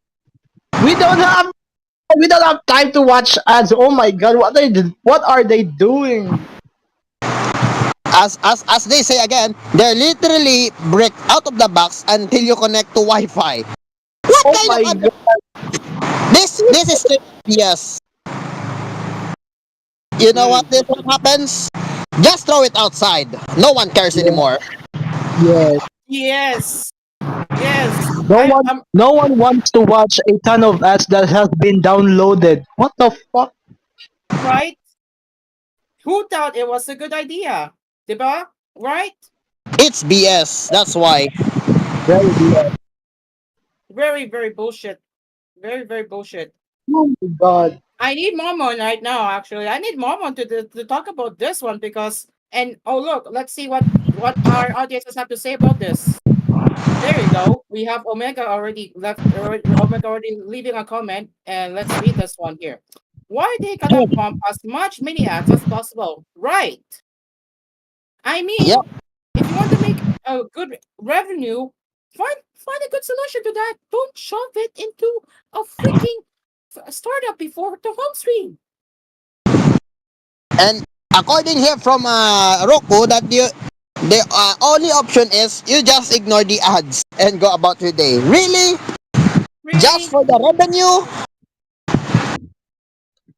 We don't have we don't have time to watch ads. Oh my God! What are they doing? As they say again, they're literally break out of the box until you connect to Wi-Fi. What Oh kind of my God! this is yes. You know what? Mm. This what happens. Just throw it outside. No one cares Yeah, anymore. yes. Yes. Yes. No one, no one wants to watch a ton of ads that has been downloaded. What the fuck? Right. Who thought it was a good idea? Diba? Right? It's BS. That's why. Very weird. Very, very bullshit. Very, very bullshit. Oh my God! I need Momon right now, actually. I need Momon to talk about this one because and oh look, let's see what our audiences have to say about this. There you go. We have Omega already left Omega already leaving a comment, and let's read this one here. Why they gotta pump as much mini ads as possible? Right. I Yeah. mean, if you want to make a good revenue, find a good solution to that. Don't shove it into a freaking startup before the home screen. And according here from Roku, that the only option is you just ignore the ads and go about your day. Really? Just Really? for the revenue?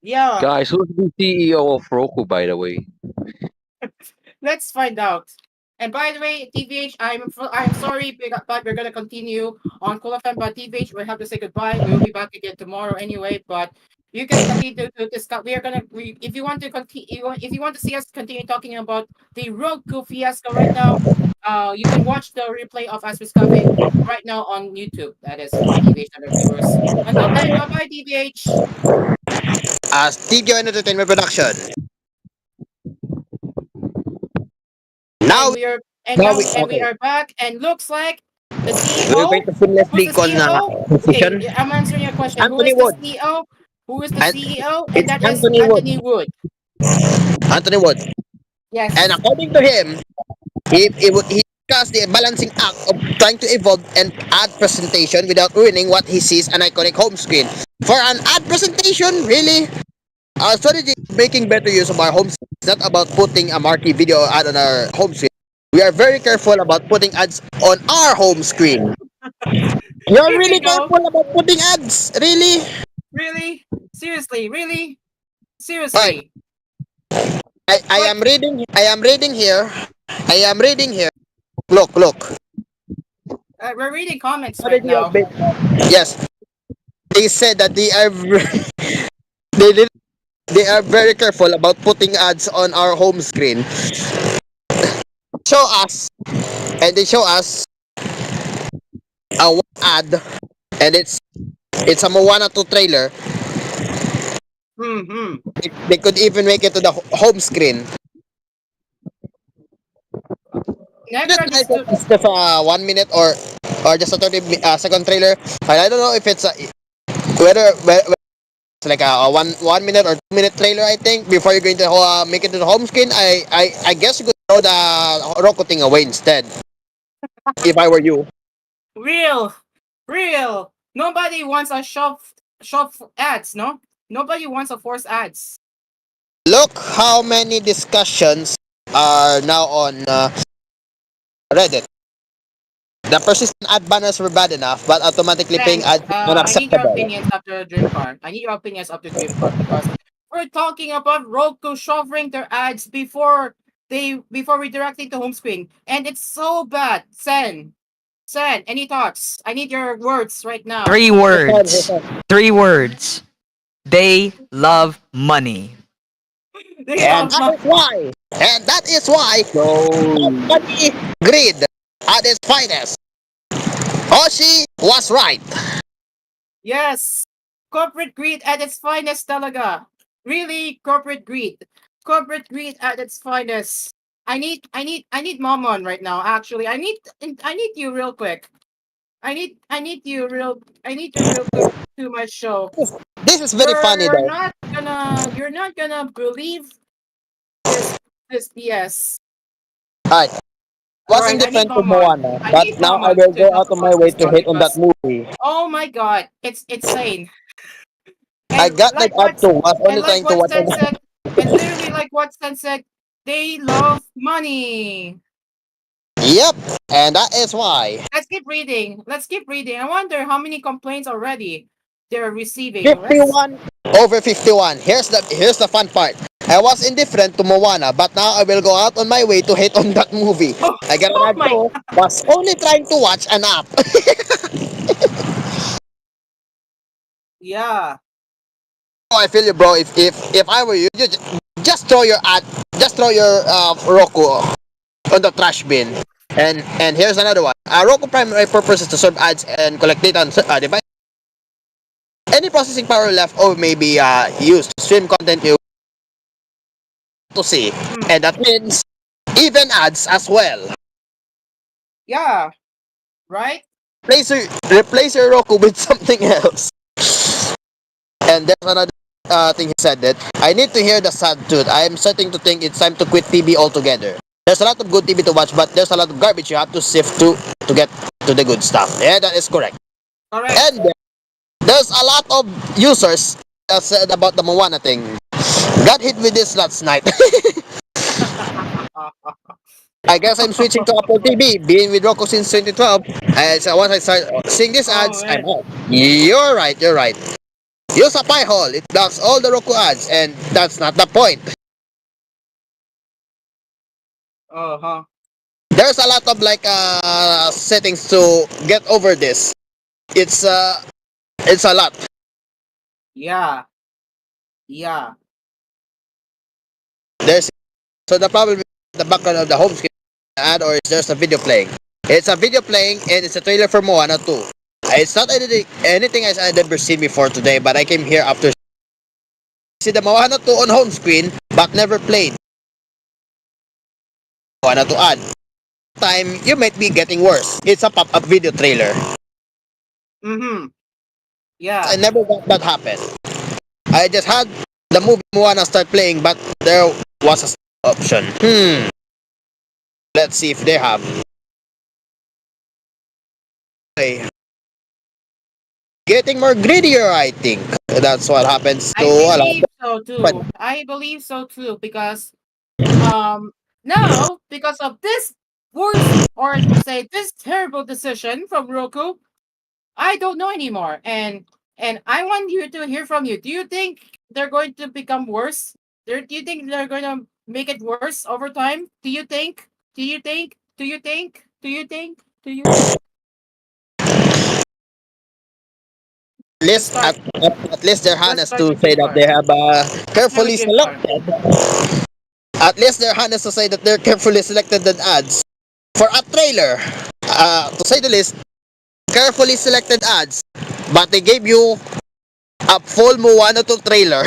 Yeah. Guys, who's the CEO of Roku, by the way? Let's find out. And by the way, TVH, I'm sorry, but we're gonna continue on Cool FM. But TVH, we have to say goodbye. We will be back again tomorrow anyway. But you can continue to discuss. We are gonna. If you want to continue, if you want to see us continue talking about the Roku fiasco right now, you can watch the replay of Asphere Cafe right now on YouTube. That is for TVH and our viewers. Until then, bye bye, TVH. As TVO Entertainment Production. And Now, we are now we we okay. are back and looks like the We're going CEO. to Who's seamlessly the con CEO? Okay, position. I'm answering your question. Who Anthony is the Wood. CEO? Who is the And CEO? And it's that is Anthony Wood. Anthony Wood. Anthony Wood. And Yes. according to him, he discussed the balancing act of trying to evolve an ad presentation without ruining what he sees an iconic home screen. For an ad presentation, really? Our strategy is making better use of our home screen. It's not about putting a marquee video ad on our home screen. We are very careful about putting ads on our home screen. You're Here really you go. careful about putting ads? Really? Really? Seriously? Really? Alright, Seriously? I But am reading here. I am reading here. Look. we're reading comments right Strategy of now. yes. They said that they are they did- they are very careful about putting ads on our home screen. Show us and they show us a one ad and it's a Moana 2 trailer. Hmm. They could even make it to the home screen. Is Never it nice that understood. it's just a 1 minute or just a 30 second trailer? I don't know if it's a, whether it's like a one minute or 2 minute trailer. I think before you're going to make it to the home screen, I guess you could throw the Roku thing away instead. If I were you. Real. Real. Nobody wants a shop ads, no? Nobody wants a force ads. Look how many discussions are now on Reddit. The persistent ad banners were bad enough, but automatically paying Thanks. ads is I need your unacceptable. opinions after Dreamcar. I need your opinions after Dreamcar because we're talking about Roku shoving their ads before redirecting to home screen, and it's so bad. Sen, any thoughts? I need your words right now. Three Hussein, words. Hussein. Three words. They love money. They And love that my is why, and that is why, So, money, greed at its finest. Oshi was right. yes. Corporate greed at its finest, talaga. Really, corporate greed. Corporate greed at its finest. I need Momon right now. Actually, I need you real quick. I need you real quick to my show. This is very funny though. You're not gonna believe this this BS. Alright, All was right, I need indifferent to Momon. Moana, I but need now I Momon will to go talk out of my about way this to one hate on that because movie. oh my god, it's insane. I And got that ad too. Was only like trying to what watch Sen it. said, and literally like what Sen said, they love money. Yep, and that is why. Let's keep reading. Let's keep reading. I wonder how many complaints already they're receiving. Let's 51 over 51. Here's the fun part. I was indifferent to Moana, but now I will go out on my way to hate on that movie. oh, I got an oh ad my too. Was only trying to watch an app. yeah. Oh, I feel you, bro. If I were you, just throw your ad, just throw your Roku on the trash bin. And here's another one. Roku primary purpose is to serve ads and collect data on device. Any processing power left over may be used to stream content you to see, Hmm. and that means even ads as well. Yeah. Right? Replace your Roku with something else. And there's another thing he said that I need to hear the sad truth. I am starting to think it's time to quit TV altogether. There's a lot of good TV to watch, but there's a lot of garbage you have to sift to get to the good stuff. Yeah, that is correct. Correct. And there's a lot of users that said about the Moana thing. Got hit with this last night. I guess I'm switching to Apple TV. Being with Roku since 2012. So once I start seeing these Oh ads, I'm man. out. You're right. You're right. Use a pie hole. It blocks all the Roku ads, and that's not the point. Uh-huh. There's a lot of like settings to get over this. It's it's a lot. Yeah. Yeah. There's so the problem is the background of the home screen ad or is there's a video playing. It's a video playing and it's a trailer for Moana 2. It's not anything I've ever seen before today, but I came here after see the Moana 2 on home screen but never played Moana 2 ad. Time you might be getting worse. It's a pop-up video trailer. Mm-hmm. I Yeah. never got that happen. I just had the movie Moana start playing, but there was a option. Let's see if they have. Okay. Getting more greedier, I think. That's what happens to I a lot believe so of too. I believe so too because now because of this worst or say this terrible decision from Roku, I don't know anymore. And I want you to hear from you. Do you think they're going to become worse? Do you think they're going to make it worse over time? Do you think? Do you think? Do you think? Do you think? Do you think? Let's least start. at least they're Let's honest start to with say that Dreamcar. they have Let's start with carefully Dreamcar. selected. At least they're honest to say that they're carefully selected the ads for a trailer. To say the least, carefully selected ads, but they gave you a full Moana 2 trailer.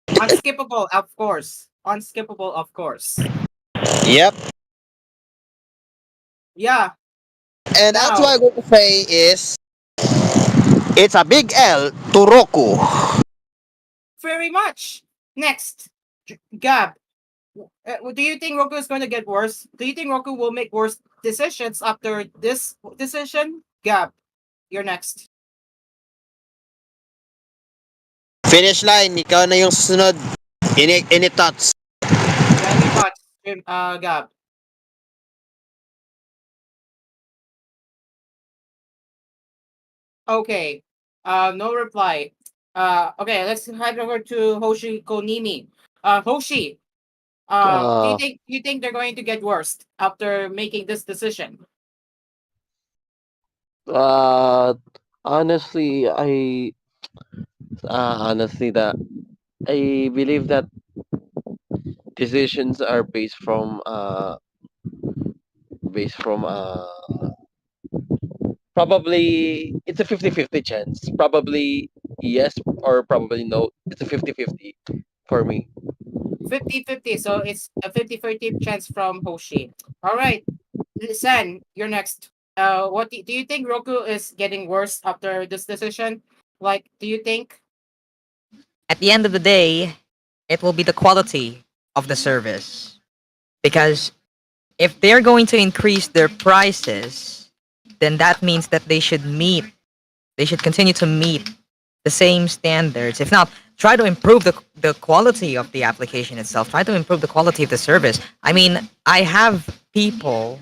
Unskippable, of course. Unskippable, of course. Yep. Yeah. And that's what Now, I'm going to say is it's a big L to Roku. very much. Next, Gab. Do you think Roku is going to get worse? Do you think Roku will make worse decisions after this decision? Gab, you're next. Finish line, ikaw na yung susunod. Any thoughts? Yeah, any thoughts, Gab? Okay. No reply. Okay, let's head over to Hoshi Konimi. Hoshi, Uh, do you think they're going to get worse after making this decision? uh, honestly, honestly that I believe that decisions are based from probably it's a 50-50 chance. Probably yes or probably no. It's a 50-50 for me. 50-50. So it's a 50-50 chance from Hoshi. All right. Sen, you're next. What do you think Roku is getting worse after this decision? Like, do you think At the end of the day, it will be the quality of the service. Because if they're going to increase their prices, then that means that they should continue to meet the same standards. If not, try to improve the quality of the application itself. Try to improve the quality of the service. I mean, I have people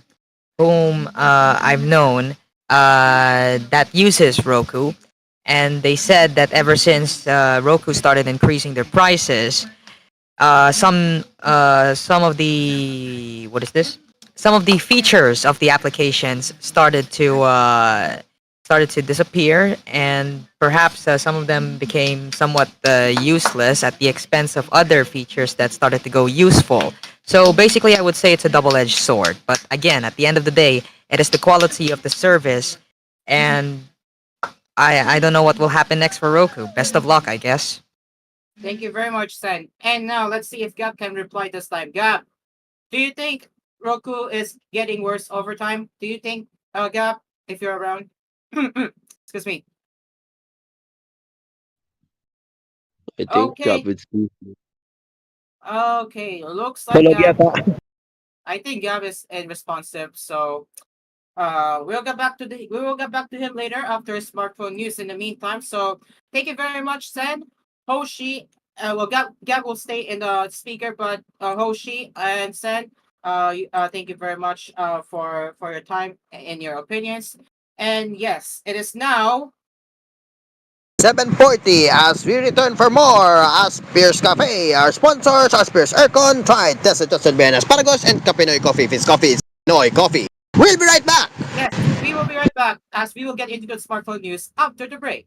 whom I've known that uses Roku, and they said that ever since Roku started increasing their prices, some of the what is this? Some of the features of the applications started to disappear, and perhaps some of them became somewhat useless at the expense of other features that started to go useful. So basically, I would say it's a double-edged sword. But again, at the end of the day, it is the quality of the service, and I don't know what will happen next for Roku. Best of luck, I guess. thank you very much, Sen. And now let's see if Gab can reply this time. Gab, do you think Roku is getting worse over time? Do you think, Gab, if you're around? Excuse me. I think Okay. Gab is Okay. Looks like Tulog Gab. yata. I think Gab is unresponsive. So we will get back to him later after smartphone news. In the meantime, so thank you very much, Sen. Hoshi. Well, Gab will stay in the speaker, but Hoshi and Sen, thank you very much for your time and your opinions. And yes, it is now 7:40 as we return for more Asphere's Cafe. Our sponsors, Asphere's Aircon, tried, tested, toasted, Ben Asparagus, and Kapinoy Coffee. If it's coffee, it's Pinoy Coffee. We'll be right back. yes. We will be right back as we will get into the smartphone news after the break.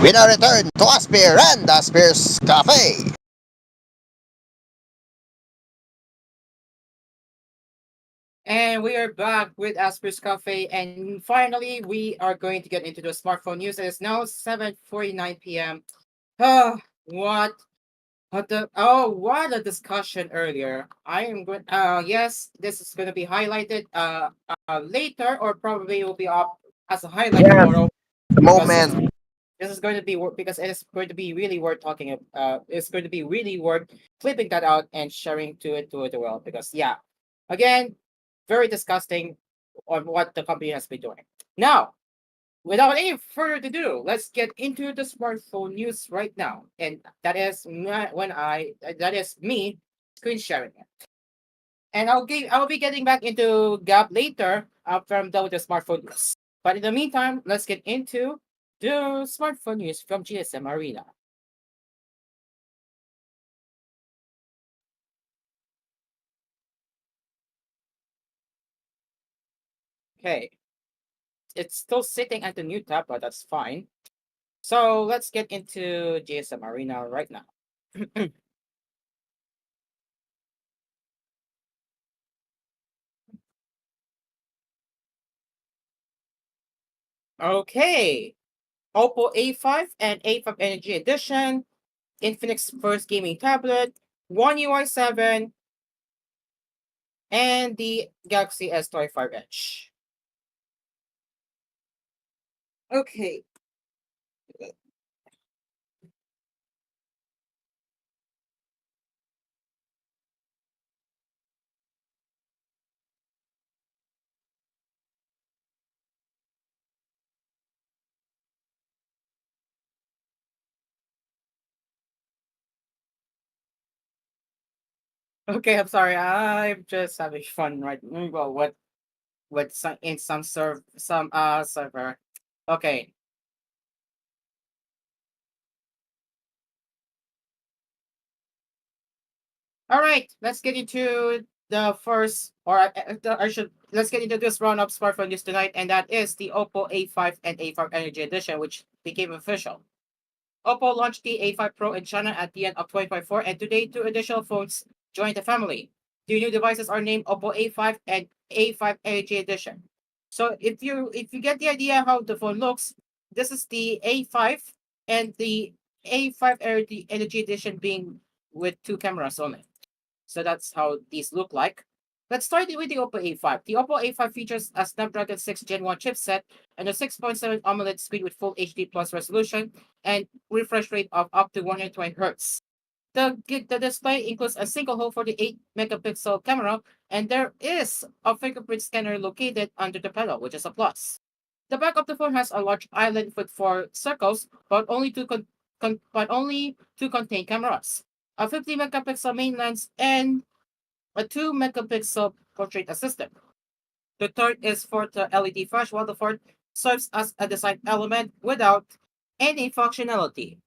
We now return to Asphere and Asphere's Cafe. And we are back with Asper's Cafe, and finally we are going to get into the smartphone news. It is now 7:49 p.m. Oh, what what a discussion earlier. I am going yes, this is gonna be highlighted later, or probably will be up as a highlight Yes, tomorrow, the because moment. this is going to be because it is going to be really worth talking it's going to be really worth clipping that out and sharing to it well, because yeah, again, very disgusting on what the company has been doing. Now, without any further ado, let's get into the smartphone news right now, and that is that is me screen sharing it. And I'll be getting back into Gap later after I'm done with the smartphone news. But in the meantime, let's get into the smartphone news from GSM Arena. Okay, it's still sitting at the new tab, but that's fine. So let's get into GSM Arena right now. Okay, Oppo A5 and A5 Energy Edition, Infinix first gaming tablet, One UI 7, and the Galaxy S25 Edge. Okay. Okay, I'm sorry. I'm just having fun right. Well, what some in some server. Okay. All right. Let's get into the first, or I should let's get into this round of smartphone news tonight, and that is the Oppo A5 and A5 Energy Edition, which became official. Oppo launched the A5 Pro in China at the end of 2024, and today two additional phones joined the family. The new devices are named Oppo A5 and A5 Energy Edition. So if you get the idea how the phone looks, this is the A5 and the A5 Energy Edition being with two cameras only. So that's how these look like. Let's start with the Oppo A5. The Oppo A5 features a Snapdragon 6 Gen 1 chipset and a 6.7 AMOLED screen with full HD plus resolution and refresh rate of up to 120 Hz. The display includes a single hole for the 8 megapixel camera, and there is a fingerprint scanner located under the panel, which is a plus. The back of the phone has a large island with four circles, but only to contain cameras. A 50 megapixel main lens and a 2 megapixel portrait assistant. The third is for the LED flash, while the fourth serves as a design element without any functionality.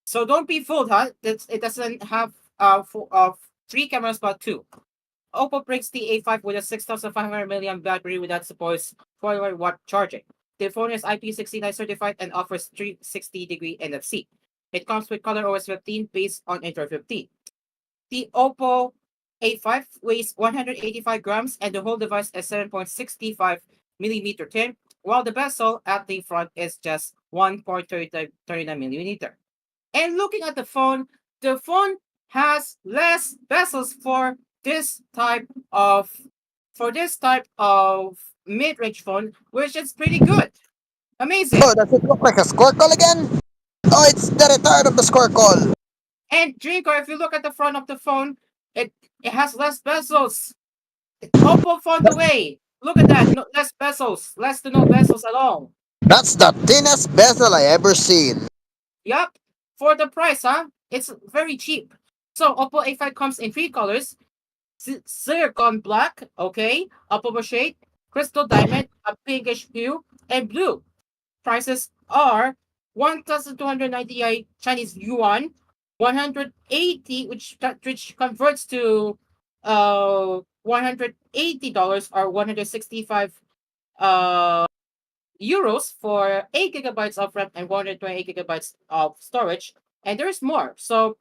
So don't be fooled, huh? It doesn't have three cameras but two. Oppo brings the A5 with a 6,500 milliamp battery that supports 400-watt charging. The phone is IP69 certified and offers 360-degree NFC. It comes with ColorOS 15 based on Android 15. The Oppo A5 weighs 185 grams and the whole device is 7.65 millimeter thin, while the bezel at the front is just 1.39 millimeter. And looking at the phone has less bezels of for this type of mid-range phone, which is pretty good. Oh, Amazing. does it look like a squircle again? Oh, it's the return of the squircle. And Drinker, if you look at the front of the phone, it has less bezels. Oppo found the way. Look at that. No, less bezels. Less to no bezels at all. That's the thinnest bezel I ever seen. Yup. For the price, huh? It's very cheap. So Oppo A5 comes in three colors: silicon black, okay, Oppo shade, crystal diamond, a pinkish hue, and blue. Prices are 1,298 Chinese yuan, 180, which converts to $180 or 165 euros for 8 gigabytes of RAM and 128 gigabytes of storage. And there's more. So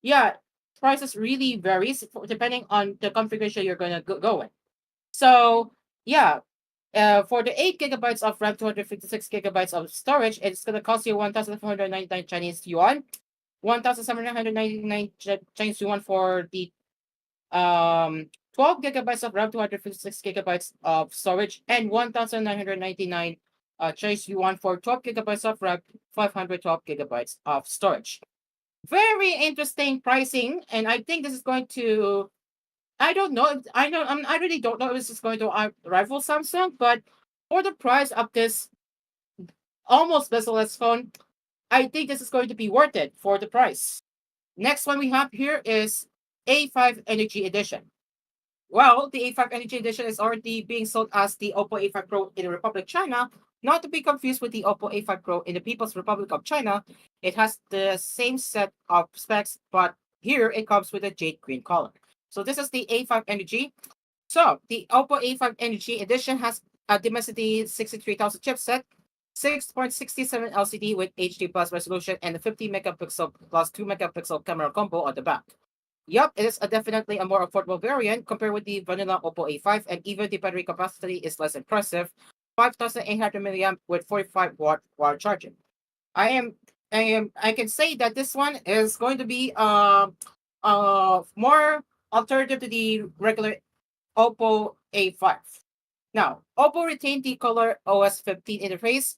yeah, prices really varies depending on the configuration you're gonna go with. So yeah, for the 8 gigabytes of RAM, 256 gigabytes of storage, it's gonna cost you 1,499 Chinese yuan, 1,799 Chinese yuan for the 12 gigabytes of RAM, 256 gigabytes of storage, and 1,999 Chinese yuan for 12 gigabytes of RAM, 512 gigabytes of storage. Very interesting pricing, and I think this is going to. I don't know. I really don't know if this is going to rival Samsung, but for the price of this almost bezel-less phone, I think this is going to be worth it for the price. Next one we have here is A5 Energy Edition. Well, the A5 Energy Edition is already being sold as the Oppo A5 Pro in the Republic of China, not to be confused with the Oppo A5 Pro in the People's Republic of China. It has the same set of specs, but here it comes with a jade green color. So this is the A5 Energy. So the Oppo A5 Energy Edition has a Dimensity 63000 chipset, 6.67 LCD with HD plus resolution, and a 50 megapixel plus 2 megapixel camera combo on the back. Yup, it is definitely a more affordable variant compared with the vanilla Oppo A5, and even the battery capacity is less impressive, 5,800 milliamp with 45-watt wire charging. I can say that this one is going to be more alternative to the regular Oppo A5. Now, Oppo retained the Color OS 15 interface,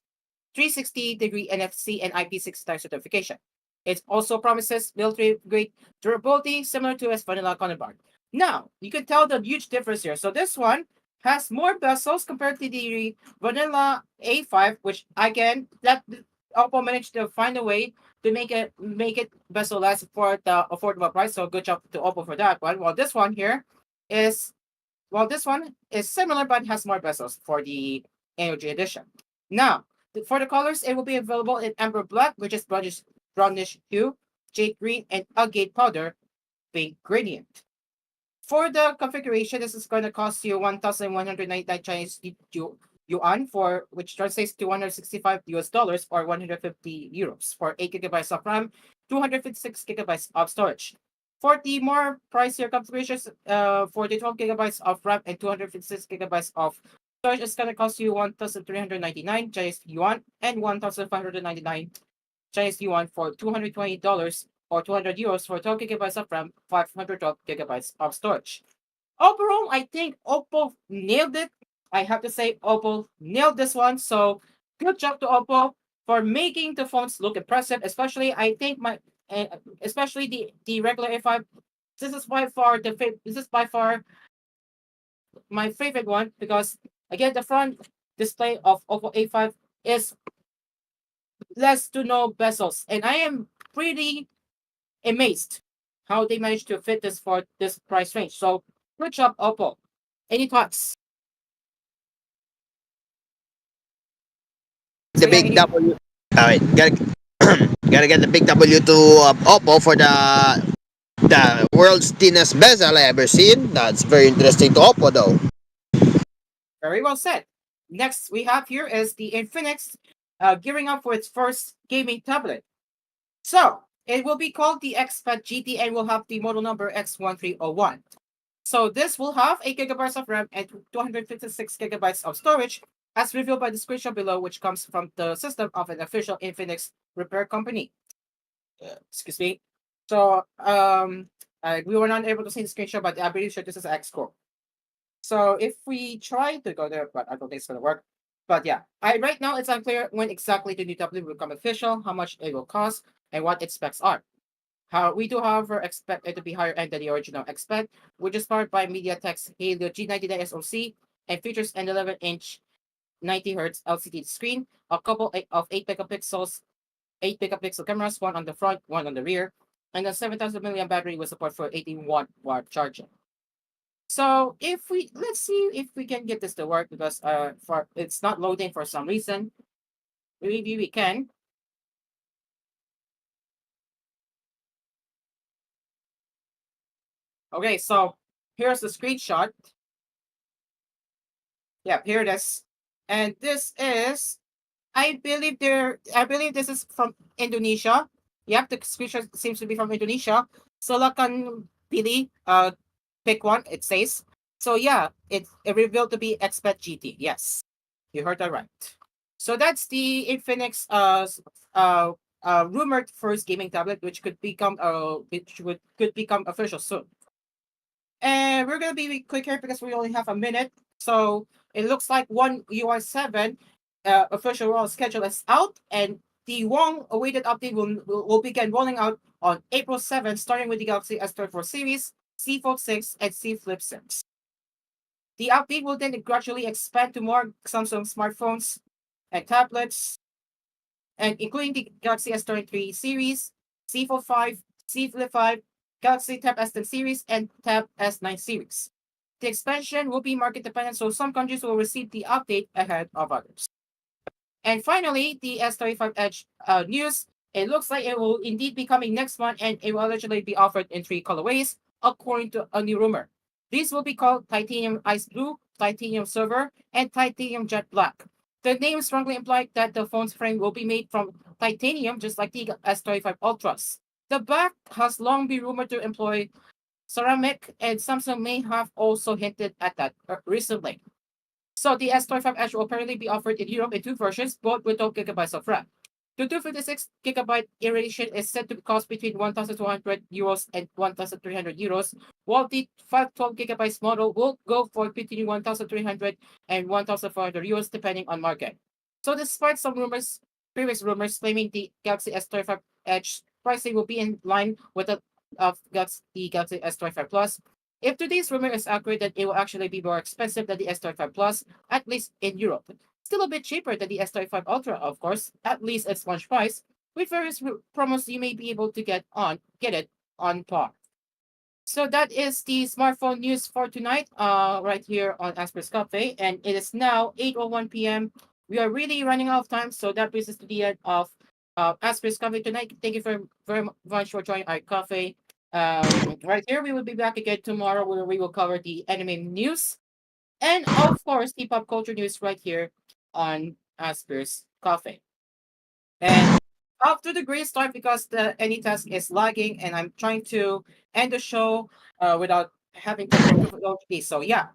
360-degree NFC, and IP69 certification. It also promises military-grade durability similar to its vanilla counterpart. Now, you can tell the huge difference here. So this one has more bezels compared to the vanilla A5, which again, that Oppo managed to find a way to make it bezel less for the affordable price. So good job to Oppo for that one. Is this one is similar but has more bezels for the Energy Edition. Now, for the colors, it will be available in amber black, which is brownish hue, jade green, and agate powder, pink gradient. For the configuration, this is going to cost you 1,199 Chinese yuan, for which translates to 165 US dollars or 150 euros for 8 gigabytes of RAM, 256 gigabytes of storage. For the more pricier configurations, for the 12 gigabytes of RAM and 256 gigabytes of storage, it's going to cost you 1,399 Chinese yuan and 1,599 Chinese yuan for $220 or 200 euros for 12 gigabytes of RAM, 512 gigabytes of storage. Overall, I think Oppo nailed it. I have to say, Oppo nailed this one. So good job to Oppo for making the phones look impressive. Especially, I think especially the regular A5. This is by far my favorite one because again the front display of Oppo A5 is less to no bezels, and I am pretty amazed how they managed to fit this for this price range. So good job, Oppo. Any thoughts? The So yeah, big W. Alright, gotta get the big W to Oppo for the world's thinnest bezel I ever seen. That's very interesting to Oppo though. very well said. Next we have here is the Infinix gearing up for its first gaming tablet. So it will be called the XPad GT and will have the model number X1301. So this will have 8 gigabytes of RAM and 256 gigabytes of storage, as revealed by the screenshot below, which comes from the system of an official Infinix repair company. Excuse me. So we were not able to see the screenshot, but I'm pretty sure this is X Core. So if we try to go there, but I don't think it's gonna work. But yeah, right now it's unclear when exactly the new tablet will become official, how much it will cost, and what its specs are. How we do, however, expect it to be higher end than the original XPad, which is powered by MediaTek's Helio G99 SoC and features an 11-inch 90 Hz LCD screen, a couple of 8 megapixel cameras, one on the front, one on the rear, and a 7,000 milliamp battery with support for 18-watt charging. So if we let's see if we can get this to work because for it's not loading for some reason. Maybe we can. Okay, so here's the screenshot. Yeah, here it is. And this is I believe this is from Indonesia. Yep, the screenshot seems to be from Indonesia. Silicon Pili, pick one, it says. So yeah, it revealed to be Expat GT. Yes. You heard that right. So that's the Infinix rumored first gaming tablet, which could become official soon. And we're gonna be quick here because we only have a minute. So it looks like One UI 7 official roll schedule is out, and the long awaited update will begin rolling out on April 7th, starting with the Galaxy S34 series, C Fold 6, and C Flip 6. The update will then gradually expand to more Samsung smartphones and tablets, and including the Galaxy S23 series, C Fold 5, C Flip 5, Galaxy Tab S10 series, and Tab S9 series. The expansion will be market dependent, so some countries will receive the update ahead of others. And finally, the S35 Edge news. It looks like it will indeed be coming next month, and it will allegedly be offered in three colorways, according to a new rumor. These will be called Titanium Ice Blue, Titanium Silver, and Titanium Jet Black. The names strongly imply that the phone's frame will be made from titanium, just like the S35 Ultras. The back has long been rumored to employ ceramic, and Samsung may have also hinted at that recently. So the S25 Edge will apparently be offered in Europe in two versions, both with 12 gigabytes of RAM. The 256 gigabyte iteration is said to cost between 1,200 euros and 1,300 euros, while the 512 gigabytes model will go for between 1,300 and 1,400 euros depending on market. So despite some previous rumors claiming the Galaxy S25 Edge pricing will be in line with the of the Galaxy S25 Plus, if today's rumor is accurate, then it will actually be more expensive than the S25 Plus, at least in Europe. Still a bit cheaper than the S35 Ultra, of course, at least its launch price. With various promos, you may be able to get it on par. So that is the smartphone news for tonight, right here on Asper's Cafe, and it is now 8:01 p.m. We are really running out of time, so that brings us to the end of Asper's Cafe tonight. Thank you very much for joining our cafe. Right here, we will be back again tomorrow, where we will cover the anime news and, of course, the pop culture news right here on Asper's Cafe. And after the great start, because the AnyTask is lagging, and I'm trying to end the show without having technical difficulties. So yeah,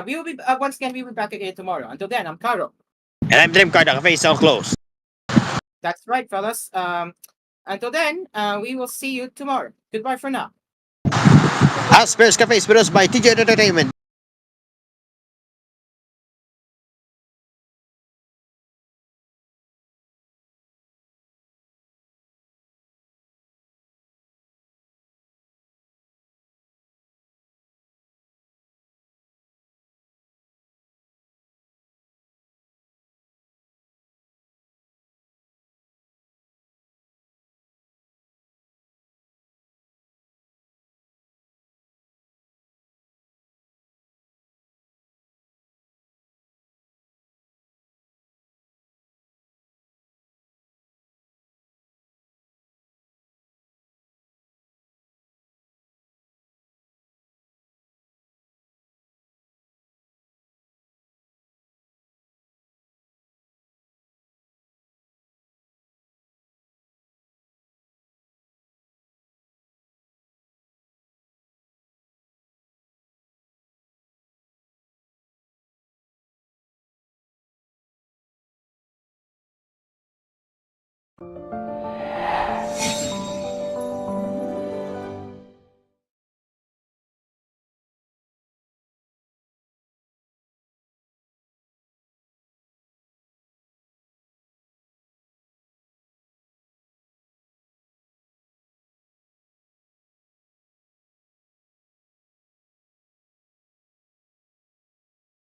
we will be once again. We will be back again tomorrow. Until then, I'm Caro. And I'm Dream Card, the cafe is so close. That's right, fellas. Until then, we will see you tomorrow. Goodbye for now. Asper's Cafe is produced by TJ Entertainment.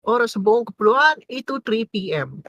Oras sa buong kapuluan, 8:03 p.m.